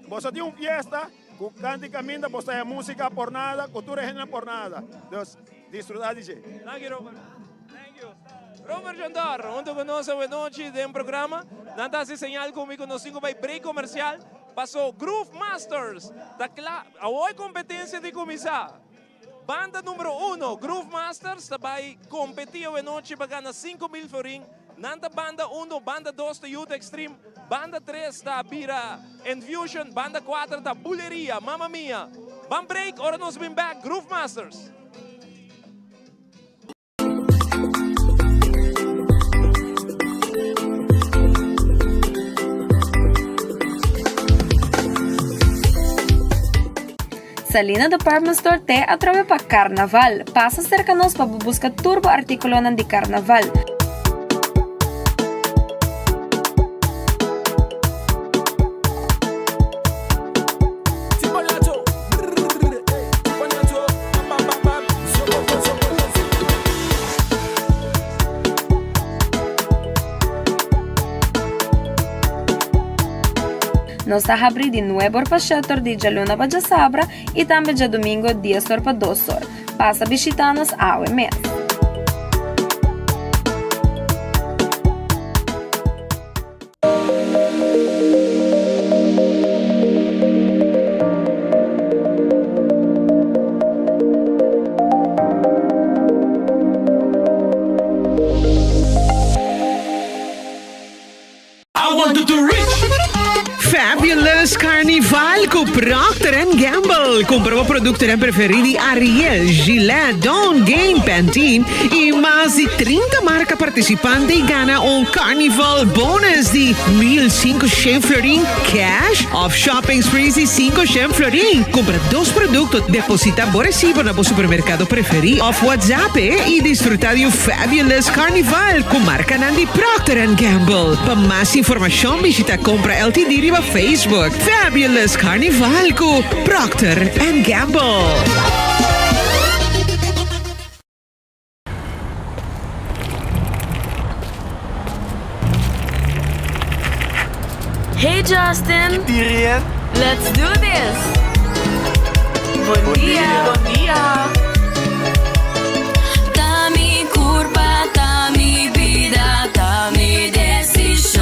Você tem uma fiesta, que canta e caminha, você é música por nada, cultura é por nada. Então, desfrutar de jeito. Thank you, Robert. Thank you. Robert Jandar, junto conosco hoje noite de programa. Nada se señal comigo nos cinco by break comercial. Passou Groove Masters. A hoje competência de começar. Banda número 1, Groove Masters, vai competir hoje noite para ganhar 5.000 florin. Nanta banda 1, banda 2 da Youth Extreme, banda 3 da Bira Infusion, banda 4 da Buleria, Mamma Mia. Van break, ora nos been back, Groove Masters. Salina Department Store te atreve para Carnaval. Pasa cercanos para buscar turbo artículo de Carnaval. Nos está abrindo de nuevo para Shetor de Jaluna para Sabra y también ya domingo 10 horas para 2 horas. Pasa visitarnos a mes. I wanted to reach. Fabulous Carnival com Procter & Gamble. Comprova produtos preferiti Ariel, Gillette, Dawn, Gain, Pantene e mais de 30 marcas participantes e ganha Carnival bonus de 1.500 florin cash of shopping sprees e 500 florin. Compra 2 produtos, deposita por recibo no supermercado preferido of WhatsApp e desfruta de Fabulous Carnival com marca de Procter & Gamble. Para mais informação, visita Compra LTD riba Facebook. Fabulous Carnival com Procter & Gamble. Hey Justin! Tyrion! Let's do this! Bom dia! Bom dia! Tá mi curva, tá mi vida, tá mi decision.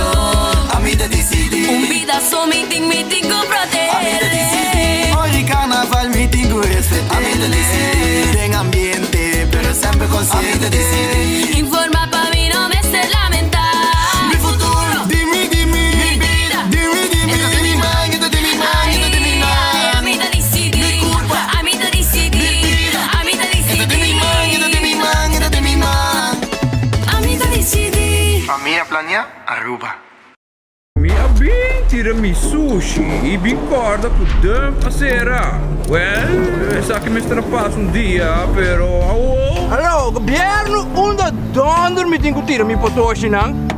A vida decide. Vida só meeting com proteger. A vida decide. Hoje carnaval meeting com respetar. A vida decide. Tem ambiente, pero sempre consciente. A vida decide. Informa pa' mí no me estés lamentar. Mi futuro, dimmi. Mi vida, dimmi. Esto de mi man, esto de mi man, esto de mi man. A vida decide. Mi culpa. A vida decide. Mi vida. A vida decide. Esto de mi man, esto de mi man, esto de mi man. A vida decide. A minha plania, Aruba. Minha bem tira mi sushi e bem corda com dump a sera. Well, sa que me strappasse dia, pero Alô, governo, onde donder me tira mi potoshi não?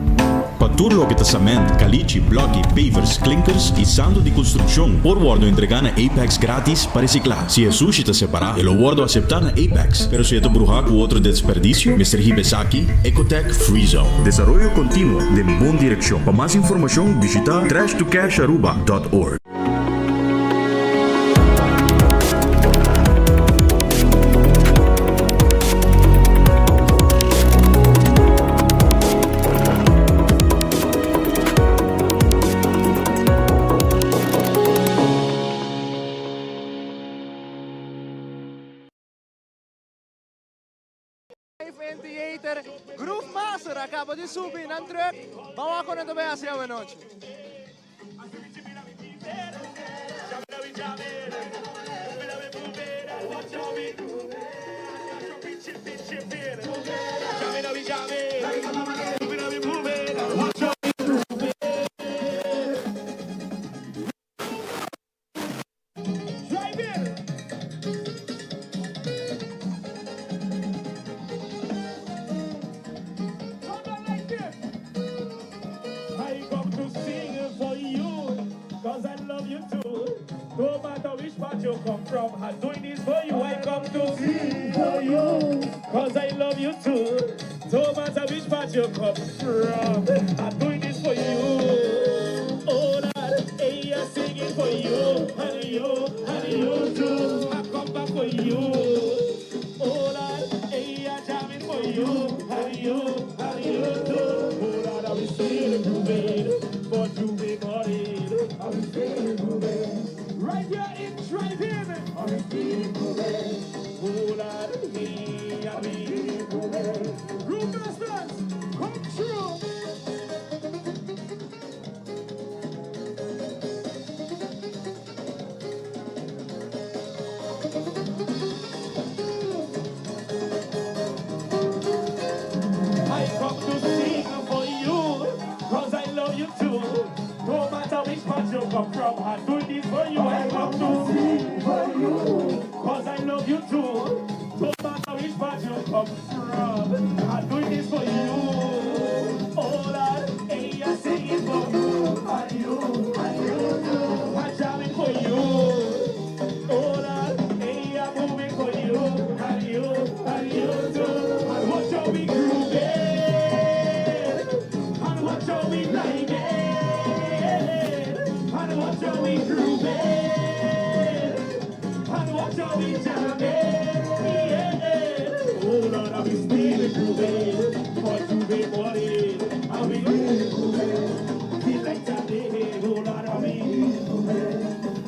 Para lopetamento, caliche, bloque, pavers, clinkers e sando de construção, por guardo entregando Apex grátis para reciclar. Se é sushi tá separado, eu guardo aceitar na Apex. Pero se é brujar com outro desperdício, Mr. Hibesaki, Ecotech Free Zone. Desarrollo contínuo de boa direção. Para mais informação, visita trashtocasharuba.org. Theater, Groove Master acaba de subir na truck. Vamos a conectar bem assim a noite. No matter which part you come from, I'm doing this for you. I come to sing for you, cause I love you too. No matter which part you come from, I'm doing this for you. Oh Lord, hey, you're singing love you too. No matter which part you come from, I do this for you. I come to sing for you. Cause I love you too. No matter which part you come from, I do this for you. Oh Lord, hey, I sing it for you. And you too. I'm jamming for you. Oh Lord, hey, I'm moving for you. And you too. And watch how we grooving. And watch how we blinding. And watch how we grooving. And watch how we jamming. Yeah. Oh Lord, I'll be still grooving. For to be body. I'll be grooving. Feel like Sunday. Oh Lord, I'll be grooving.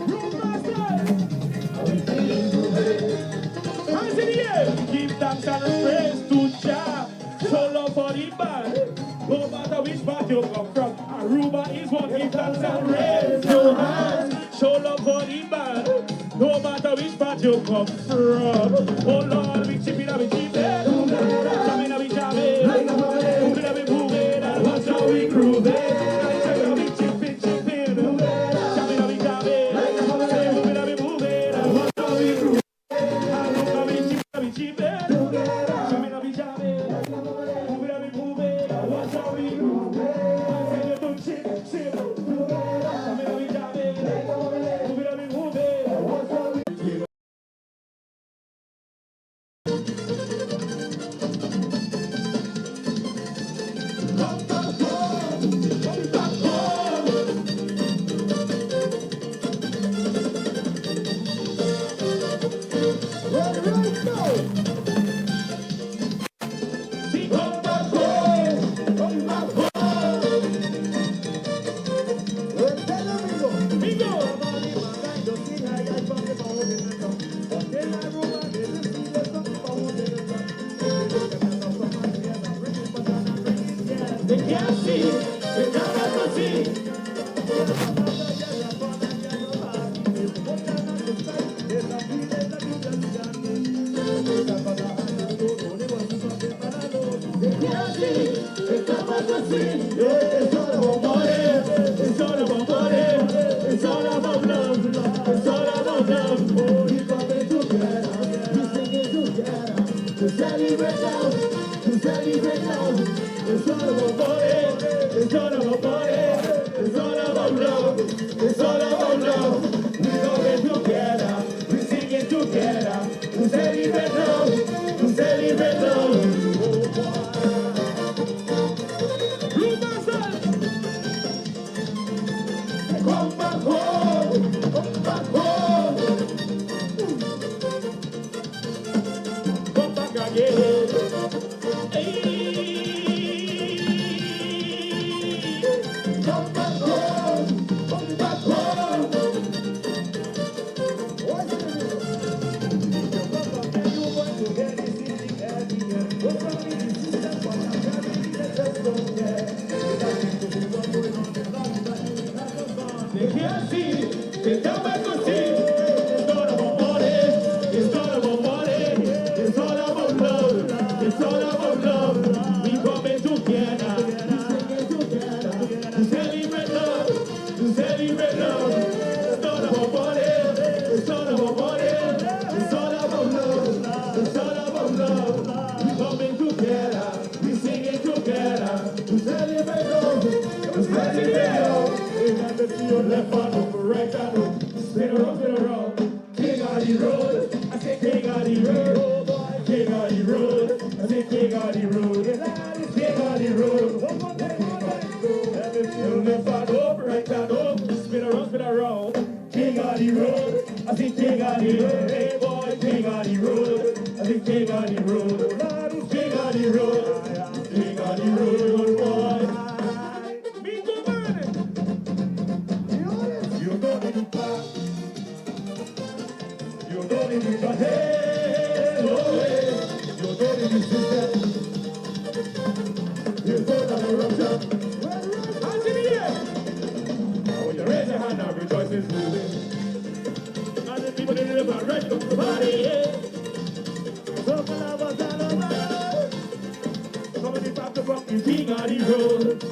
Groove master. I'll be feeling grooving. Hands in the air. Give thanks and praise to Jah. Show love for the band. No matter which part you come from, Aruba is one. Give thanks and raise your hands. Show love for the band. No matter which part you come from. Oh Lord, we chip it up, we chip it. Jamming up, we jamming. Moving up, we moving. And watch how we grooving. Jamming up, we chipping, chipping. Jamming up, we jamming. Moving up, we moving. And watch how we grooving. And moving up, we chipping, we chipping. Jamming up, we jamming. Moving up, we moving. And watch how we grooving. Sing it to chip, chip. Jamming up, we jamming. Moving up, we moving. And watch how we grooving. Come back home. Come back home. Right now. See, come back home. Come back home. Bibo. They can't see, they never see. They can't see, they never see. It's all about money, it's all about money, it's all about love, it's all about love. Oh, we coming together, we singing together, to celebrate now, to celebrate now. It's all about money, it's all about money, it's all about love, it's all about love. We coming together, we singing together, to celebrate now, to celebrate now. Come back home, come back home. Come back again. Hey. Come back home, come back home. What's the name? You come back and you want to get this easy every year. What's wrong with the system? But I'm carrying the just don't care. What's going on in life that you have gone? They can't see, they never see. It's not about money, it's not about money, it's all about love, it's all about love. We coming together, we singing together, to celebrate love, to celebrate love. It's not about money, it's not about money, it's all about love, it's all about love. We coming together, we singing together, to celebrate love, to celebrate love. We got to see your left hand up, right hand up, spin around, King of the road, I say King of the road, oh boy, King of the road, I say King of the road, King of the road, one more time, let me feel left hand up, right hand up, spin around, King of the road, I say King of the road, hey boy, King of the road, I say King of the road, King of the road, King of the road, boy. Bibo man, you know the path. You don't need to head away. You don't need to sit. You thought that eruption. Hands in the air. Now when you raise your hand, now rejoice is moving. And the people in the river right up the party, yeah. So for love us all over. Somebody back the fucking King of the road.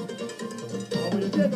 And when you get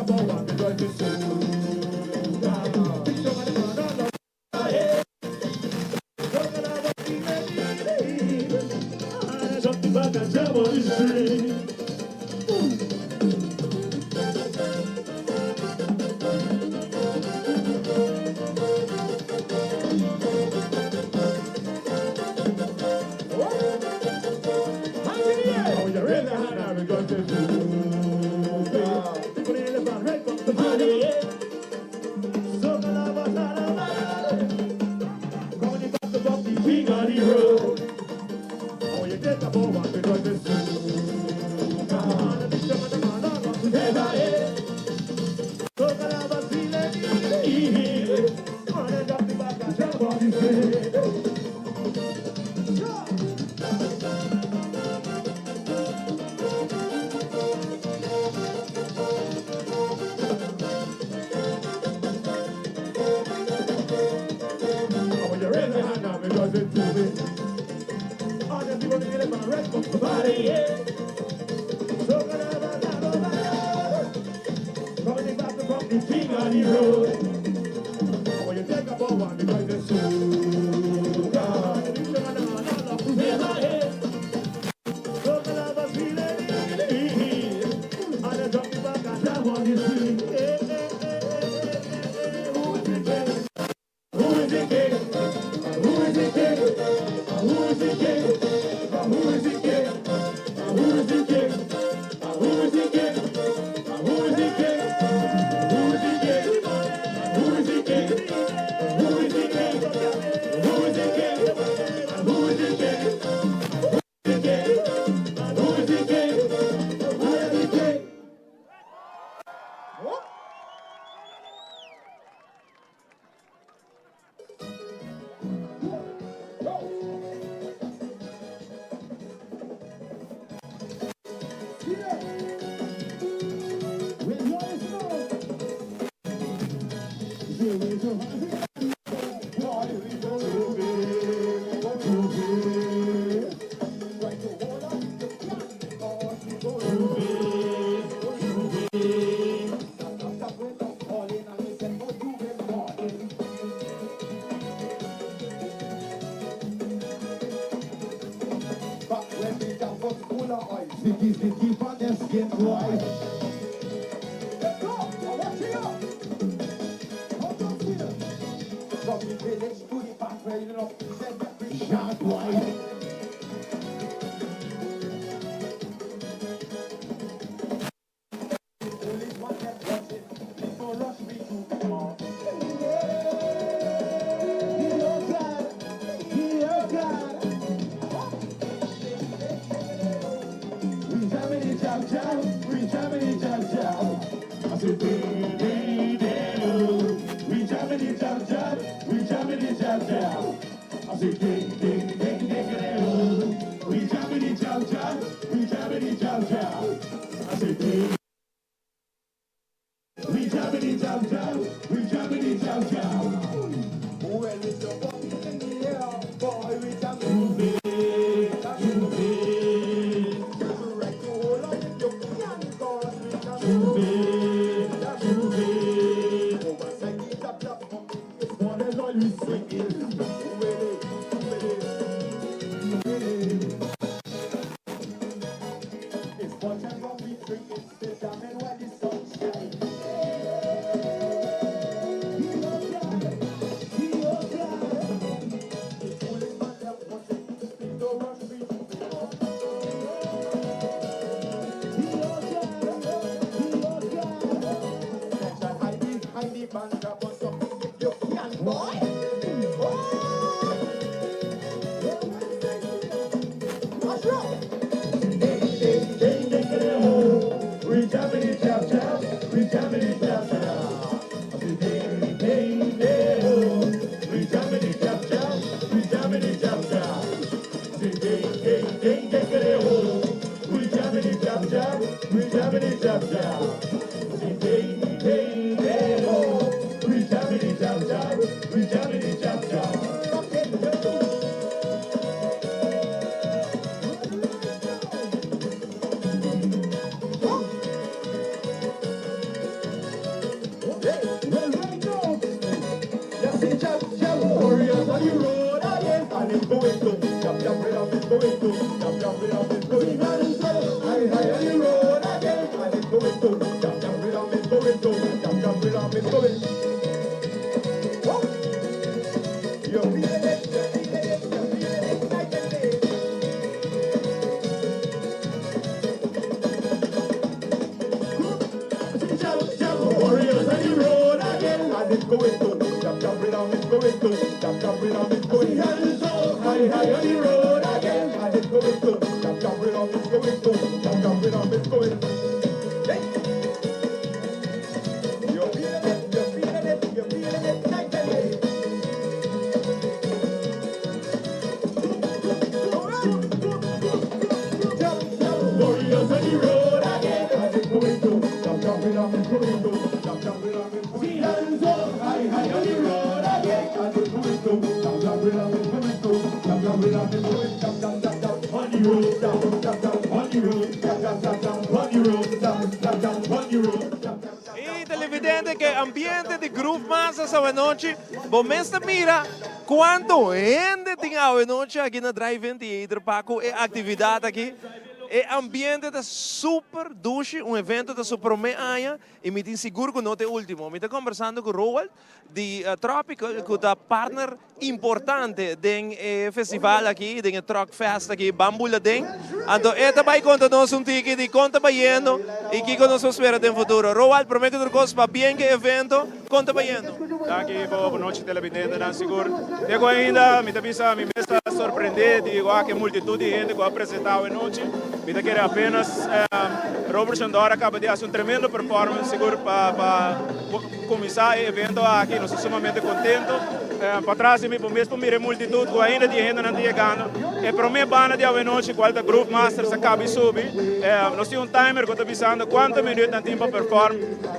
E televidente que ambiente de Groove Massa essa noite, bom esta mira quanto gente tem a noite aqui na Drive-In Theater Paco e atividade aqui. E ambiente da super duche, um evento da super meia e me tem seguro que não é o último. Me está conversando com o Roald de Tropical, que é partner importante do festival aqui, do Truck Fest aqui, Bambula Den. Então, esta vai contar-nos ticket de conta baiano e que nos espera no futuro. Roald, prometo que coisa para bem que evento, conta baiano. Aqui, boa noite, televidente, não seguro. Digo ainda, me está me está surpreendendo, digo, que multitud de gente que apresentou a noite. Me quer apenas Robert Chandora acaba de fazer tremendo performance seguro para começar o evento aqui. Nós estamos sumamente contentos. Para trás de mim, por mesmo mire multitud que ainda de gente não está chegando. E para mim, banda de a noite, qual da Groove Masters acaba de subir. Nós temos time que está avisando quantos minutos não tem para performar.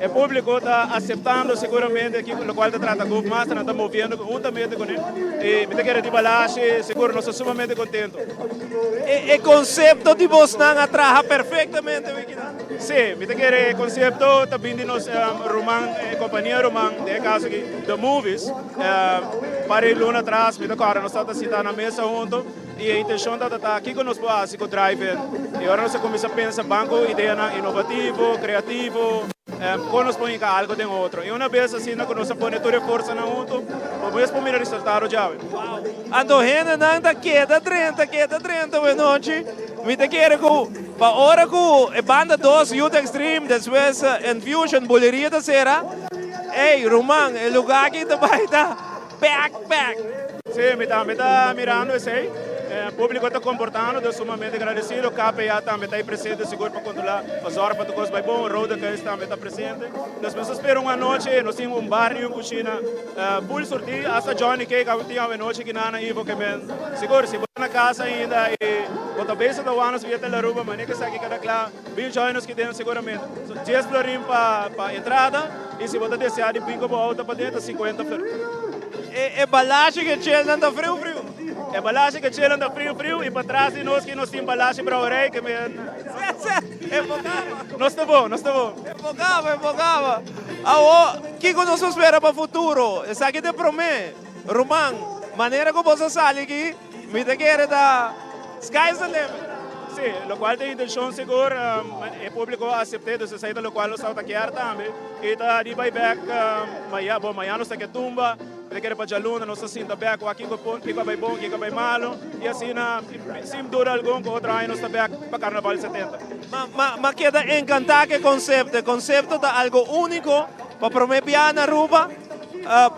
O público está aceitando seguramente aqui, o qual trata Groove Master, não está movendo juntamente com ele. E me quer de balagem, seguro, nós estamos sumamente contentos. E conceito de você não atraja perfeitamente. Sim, me quer conceito também de nós, Roman, companhia Roman, de caso aqui, The Movies, para ir luna atrás, me agora nós estamos sentados na mesa junto e a intenção é estar aqui conosco, assim, com o Drive-In. E agora nós começamos a pensar banco, ideia inovativo, criativo, conosco põe algo de outro. E uma vez assim, nós põe toda a força na junto, vamos para o resultado já. Ando gente não queda 30 a noite, me quer que para hora que a banda 2 Youth Extreme, depois Infusion, boleria da Serra, ei, Roman, o lugar aqui também está back. Sim, me está mirando isso aí. O público está comportando, estou sumamente agradecido. O KPA também está aí presente, seguro para controlar as horas para tocar vai bom. O Roda que também está presente. Nós esperamos uma noite, nós temos um bar e uma cozinha full sortir. Hasta Johnny que tinha uma noite que não Ivo que vem. Seguro, se você na casa ainda e quando a vez da Wanos via a Ruba, mas nem que sabe que cada claro, bem join que tem seguramente. 10 florim para entrada e se você desejar de pingo para outra para dentro, 50 florim. E balagem que tinha anda frio. É balagem que tira anda frio e para trás de nós que nós temos balagem para o rei que me nós está bom. Evocava. O que nós espera para o futuro? Isso aqui te promete. Roman, maneira que você sai aqui, me quer da sky's the limit. Sim, o qual tem intenção segura, o público aceita essa saída, o qual nós estamos aqui também. E está de buyback, amanhã nós estamos aqui tumba. Ele quer para a luna, nós assim também aqui que vai bom, que vai malo e assim sem dúvida alguma com outro ano nós também para Carnaval 70. Mas queda encantado que conceito da algo único para prometer na Ruba,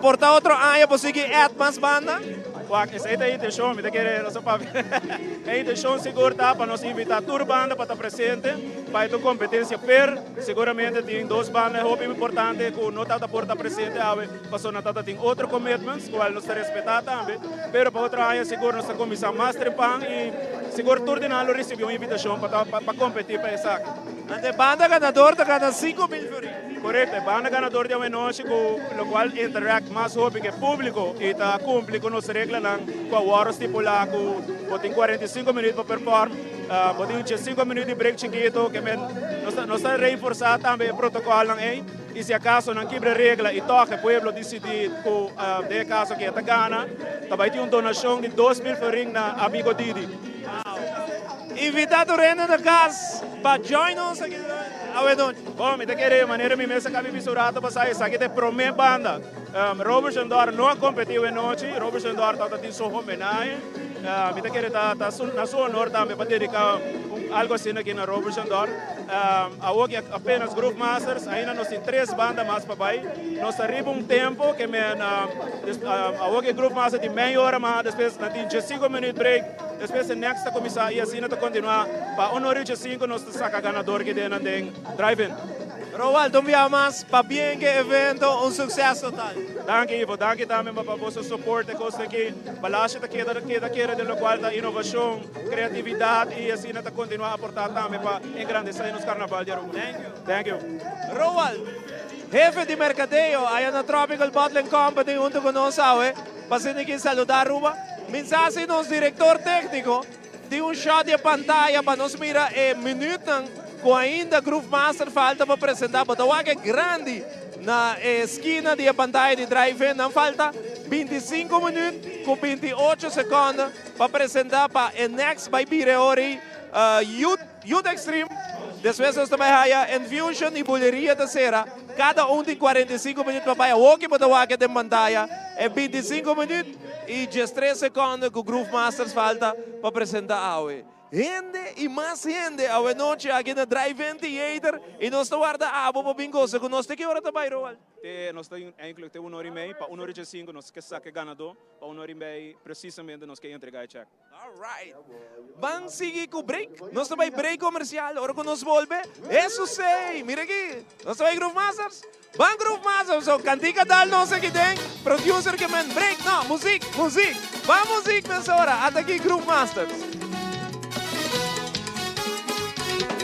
portar outro ano para seguir mais banda. Essa é a intenção, me quer nós para a intenção segura para nós invitar toda a banda para estar presente, para a competência seguramente tem 2 bandas importantes que não está por estar presente, para só não tem outro commitments, qual nós respeitar também, mas para outra área seguro nós começar Master Pan e seguro tudo de nada recebeu uma invitação para competir para essa. A banda ganadora está ganhando 5 mil euros. Correto, a banda ganadora de uma noite com o qual interact mais rápido que o público e está cumpre com as regras com a hora estipulada, tem 45 minutos para performar, tem 5 minutos de break chiquito, que nós estamos reforçando também o protocolo e se acaso não quebra regra e toca o povo decidir com de caso que está gana, também tem uma donação de 2.000 florin na amigo Didi. Invitado René da casa para join nos aqui a noite. Bom, me querer maneira me mesa cabe bisurata para sair, sabe que pro minha banda. Robert Sandor não competiu em noite, Robert Sandor tá de sua homenagem. Me querer tá na sua honor também para dedicar algo assim aqui na Robert Sandor. A hoje apenas Group Masters, ainda nós temos 3 bandas mais para baixo. Nós arriba tempo que a hoje Group Master de meia hora, mas depois nós temos 5 minutos break. Depois o next começar e assim nós continuar para 1h05 nós saca ganador que tem drive-in. Roald, mais para bem que evento, um sucesso total. Danke, Ivo. Danke também para o seu suporte. Coisa aqui, balasha da queda do qual da inovação, criatividade e assim nós continuar a aportar também para engrandecer nos carnaval de Roma. Thank you. Roald, jefe de mercadeio, aí na Tropical Bottling Company, junto com nós, para aqui saludar Roma. Mensagem nos diretor técnico de shot de pantalla para nos mirar minuto com ainda Groove Master falta para apresentar, mas é grande na esquina de pantalla de drive-in, não falta 25 minutos com 28 segundos para apresentar para o next by Bireori Youth Extreme. Depois nós também há Infusion e Bulleria terceira, cada tem 45 minutos para o que para de pantalla é 25 minutos e 13 segundos que o Groove Masters falta para apresentar a gente e mais gente a noite aqui na Drive-In Theater e nós estamos guardando para bingo com nós que hora também Roald. Nós temos inclusive 1h30 para 1h05 nós que saque ganador para 1h30 precisamente nós que entregar o check. Alright. Vamos seguir com o break. Nós também break comercial. Agora que nós volvemos, isso sei. Mira aqui. Nós também Groove Masters. Vamos Groove Masters. So, cantica dal nós aqui tem. Producer que man break. Não, música. Vamos música nessa hora. Até aqui Groove Masters.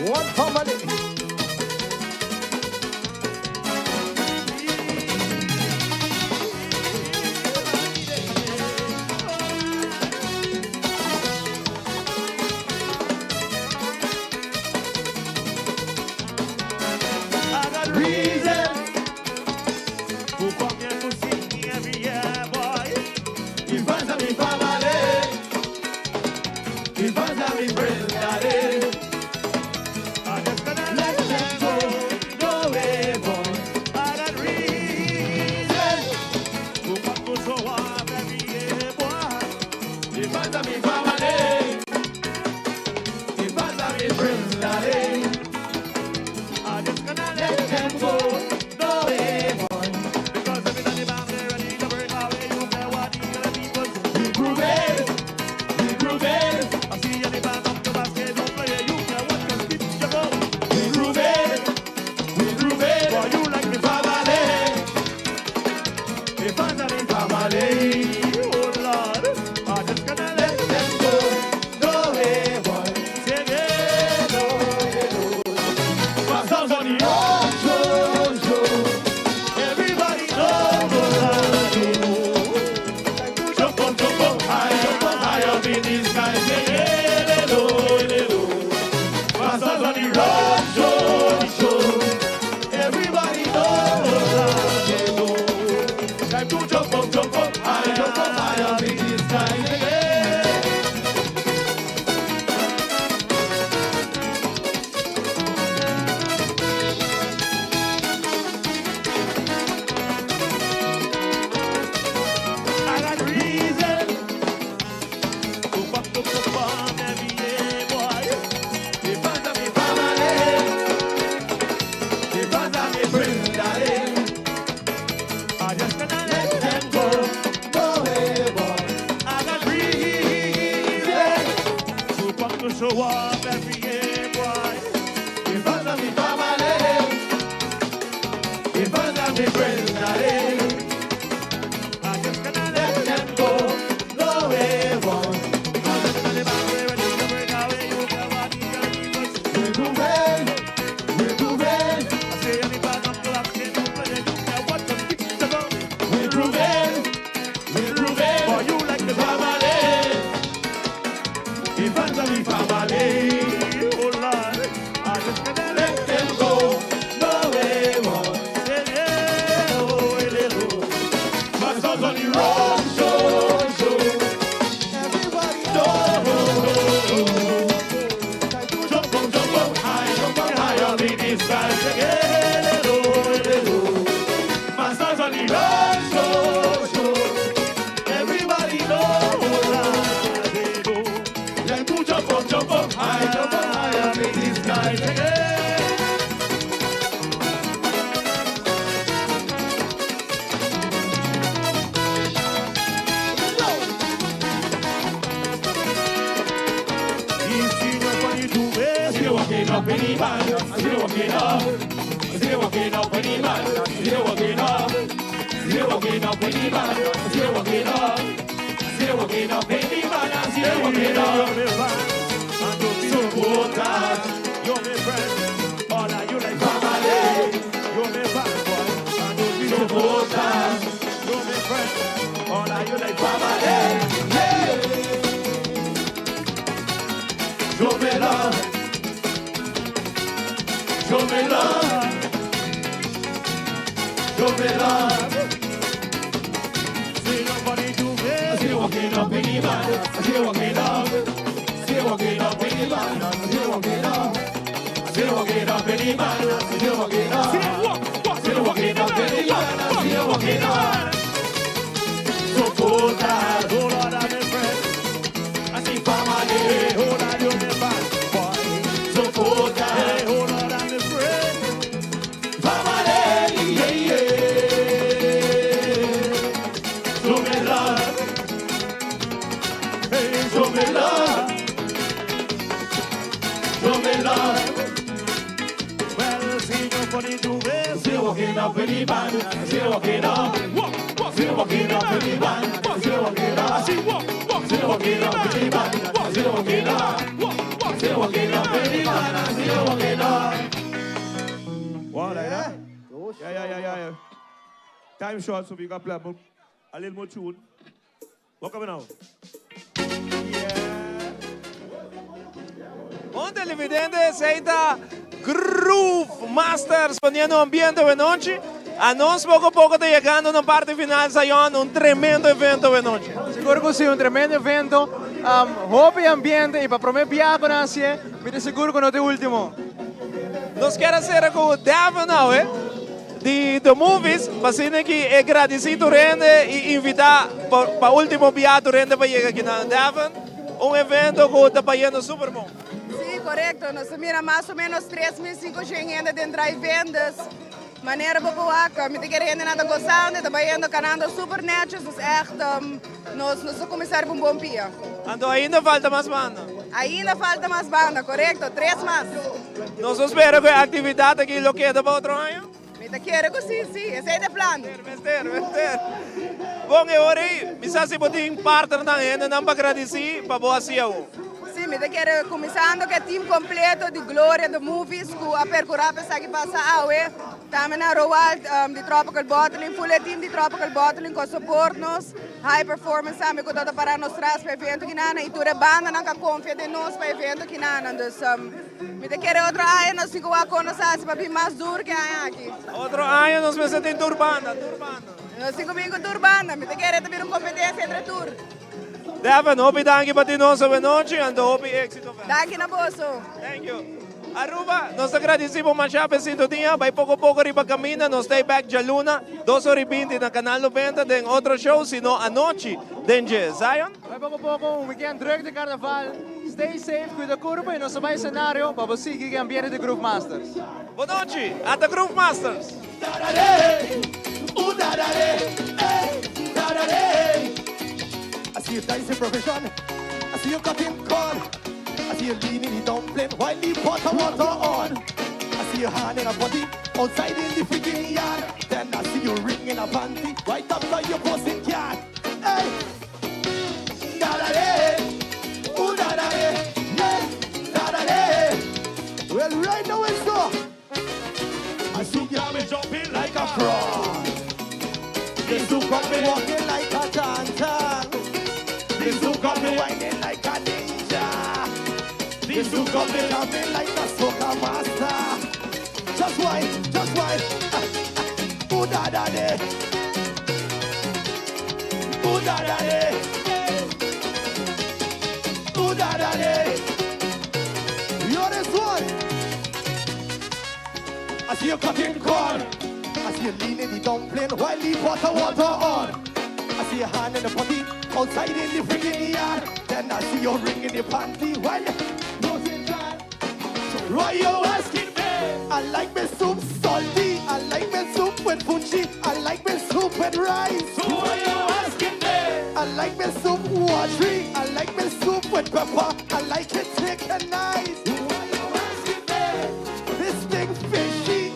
One family. I got reason to come here to see me every year, boy. If I say me family, if I say me friends, daddy. Everybody knows, time to jump. up in the band. Still walking up. Still walking up in the band. Still walking up. Still walking up in the band. Still walking up. Still walking up in the band. Still walking up. Supporters, you're my friend. All of you like family. You're my bad boy. And those be supporters. You're my friend. All of you like family. Yeah. Show me love. Show me love. Show me love. See nobody do me. Still walking up in the band. Still walking up. Still walking up in the band. Still walking up. Still walking up in the band. Still walking up. Still walking up in the band. Still walking up. Supporters, oh Lord, I'm a friend. I see family, oh Lord, you're my band boy. Supporters, oh Lord, I'm a friend. Family, yeah, yeah. Show me love. Hey, show me love. Show me love. Well, see nobody do it. Still walking up in the band. Still walking up. Still walking up in the band. Still walking up. Still walking up in the band. Still walking up. Still walking up in the band. Still walking up. Wow, like that? Yeah. Time short, so we got to play a little more tune. What coming now? Un televidente aceita Groove Masters poniendo ambiente de noche. A nós pouco a pouco está chegando na parte final, Zion, um tremendo evento de noite. Seguro que sim, um tremendo evento. Roupa e ambiente, e para prometer viajar na Ásia, me seguro que não é o último. Nós queremos ser com o Devon now, de movies, mas que é agradecido rende e invitar para o último viagem rende para chegar aqui na Devon, um evento que está fazendo super bom. Sim, correto. Nós mira mais ou menos 3.500 dentro de vendas. Maneira boa, me te querendo nada gostando, trabalhando canando super netos, dus echt, nós começar com um bom dia. Então ainda falta mais banda? Ainda falta mais banda, correto? 3 mais. Nós esperamos que a atividade aqui lo quede para outro ano? Me te quero que sim, esse é o plano. Vester. Bom, e agora, me sabe se pode um partner na gente, não para agradecer, para boa CEO. Sim, me te quero começando que é time completo de Glória de Movies, que a percorrer para que passa a Também na Roald de Tropical Bottling, full team de Tropical Bottling que suporta nos high performance, sabe que toda para nós traz para evento que nana e toda banda não confia de nós para evento que nana, então me te quero outro ano nós fico a conhecer para bem mais duro que aqui. Outro ano nós vamos ter turbanda. Nós fico bem com turbanda, me te quero também uma competência entre tour. Devon, hopi danke para ti nosso noite, ando hopi éxito. Danke na bosso. Thank you. Aruba, nós agradecemos mais a sintonia, vai pouco a pouco riba caminha, nós stay back de Luna, 2h20 na Canal 90, tem outro show, sino a noite, dengue, Zion? Vai pouco a pouco, um weekend druk de carnaval, stay safe, cuida curva e nosso mais cenário, para você que ambiente de Groove Masters. Boa noite, até Groove Masters. I see you dancing profession. I see you cutting corn. I see you leaning the dumpling while the pot of water on. I see your hand in a body outside in the freaking yard. Then I see you ring in a panty right up by your pussy cat. Hey, da da da, ooh da da da, hey, da da da. Well, right now it's so. I see you jumping like a frog. This who got me walking like a tan-tan. This who got me whining like a ninja. This who got me jumping like a soca master. Just why, ooh da da da, ooh da da da, ooh da da da. You're this one. I see you cutting corn. I see you leaning the dumpling while the water on. I see your hand in the potty outside in the friggin' yard. Then I see your ring in the panty while you nosing dry. So why you asking me? I like my soup salty. I like my soup with punchi. I like my soup with rice. So why you asking me? I like my soup watery. I like my soup with pepper. I like it thick and nice. Why you asking me?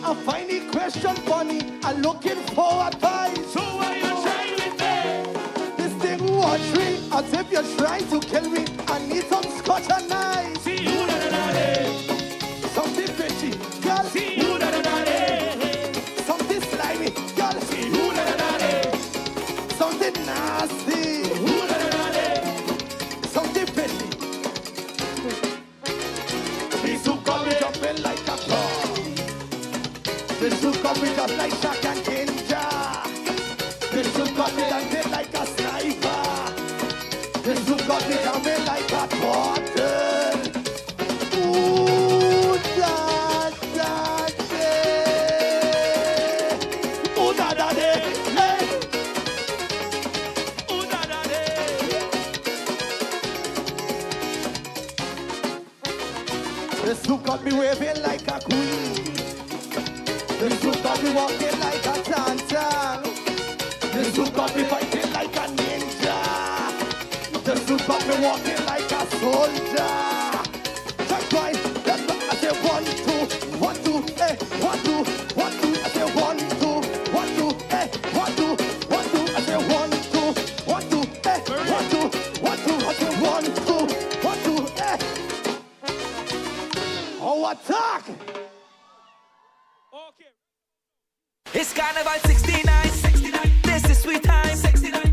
I find the question funny. I'm looking for advice. So why you trying with me? This thing watch me as if you're trying to kill me. I need some scotch and ice. See you something fishy, girl. See you something slimy, girl. See you something nasty. Something fishy. This who got me jumping like a frog. This who got me just like Shaq and Ninja. This who got me dancing like a sniper. This who got me jumping like a turtle. Ooh, da, da, da. Ooh, da, da, da. Hey. Ooh, da, da, da. This who got me waving like a queen. This who got me walking like a tan-tan. This who got me fighting like a ninja. This who got me walking like a soldier. That's right, I say 1, 2, 1, 2, hey, 1, 2, 1, 2, I say 1, 2, 1, 2, hey, 1, 2, 1, 2, I say 1, 2, 1, 2, hey, 1, 2, 1, 2, I say 1, 2, 1, 2, hey. Oh, attack! It's Carnival 69. This is sweet time. 69.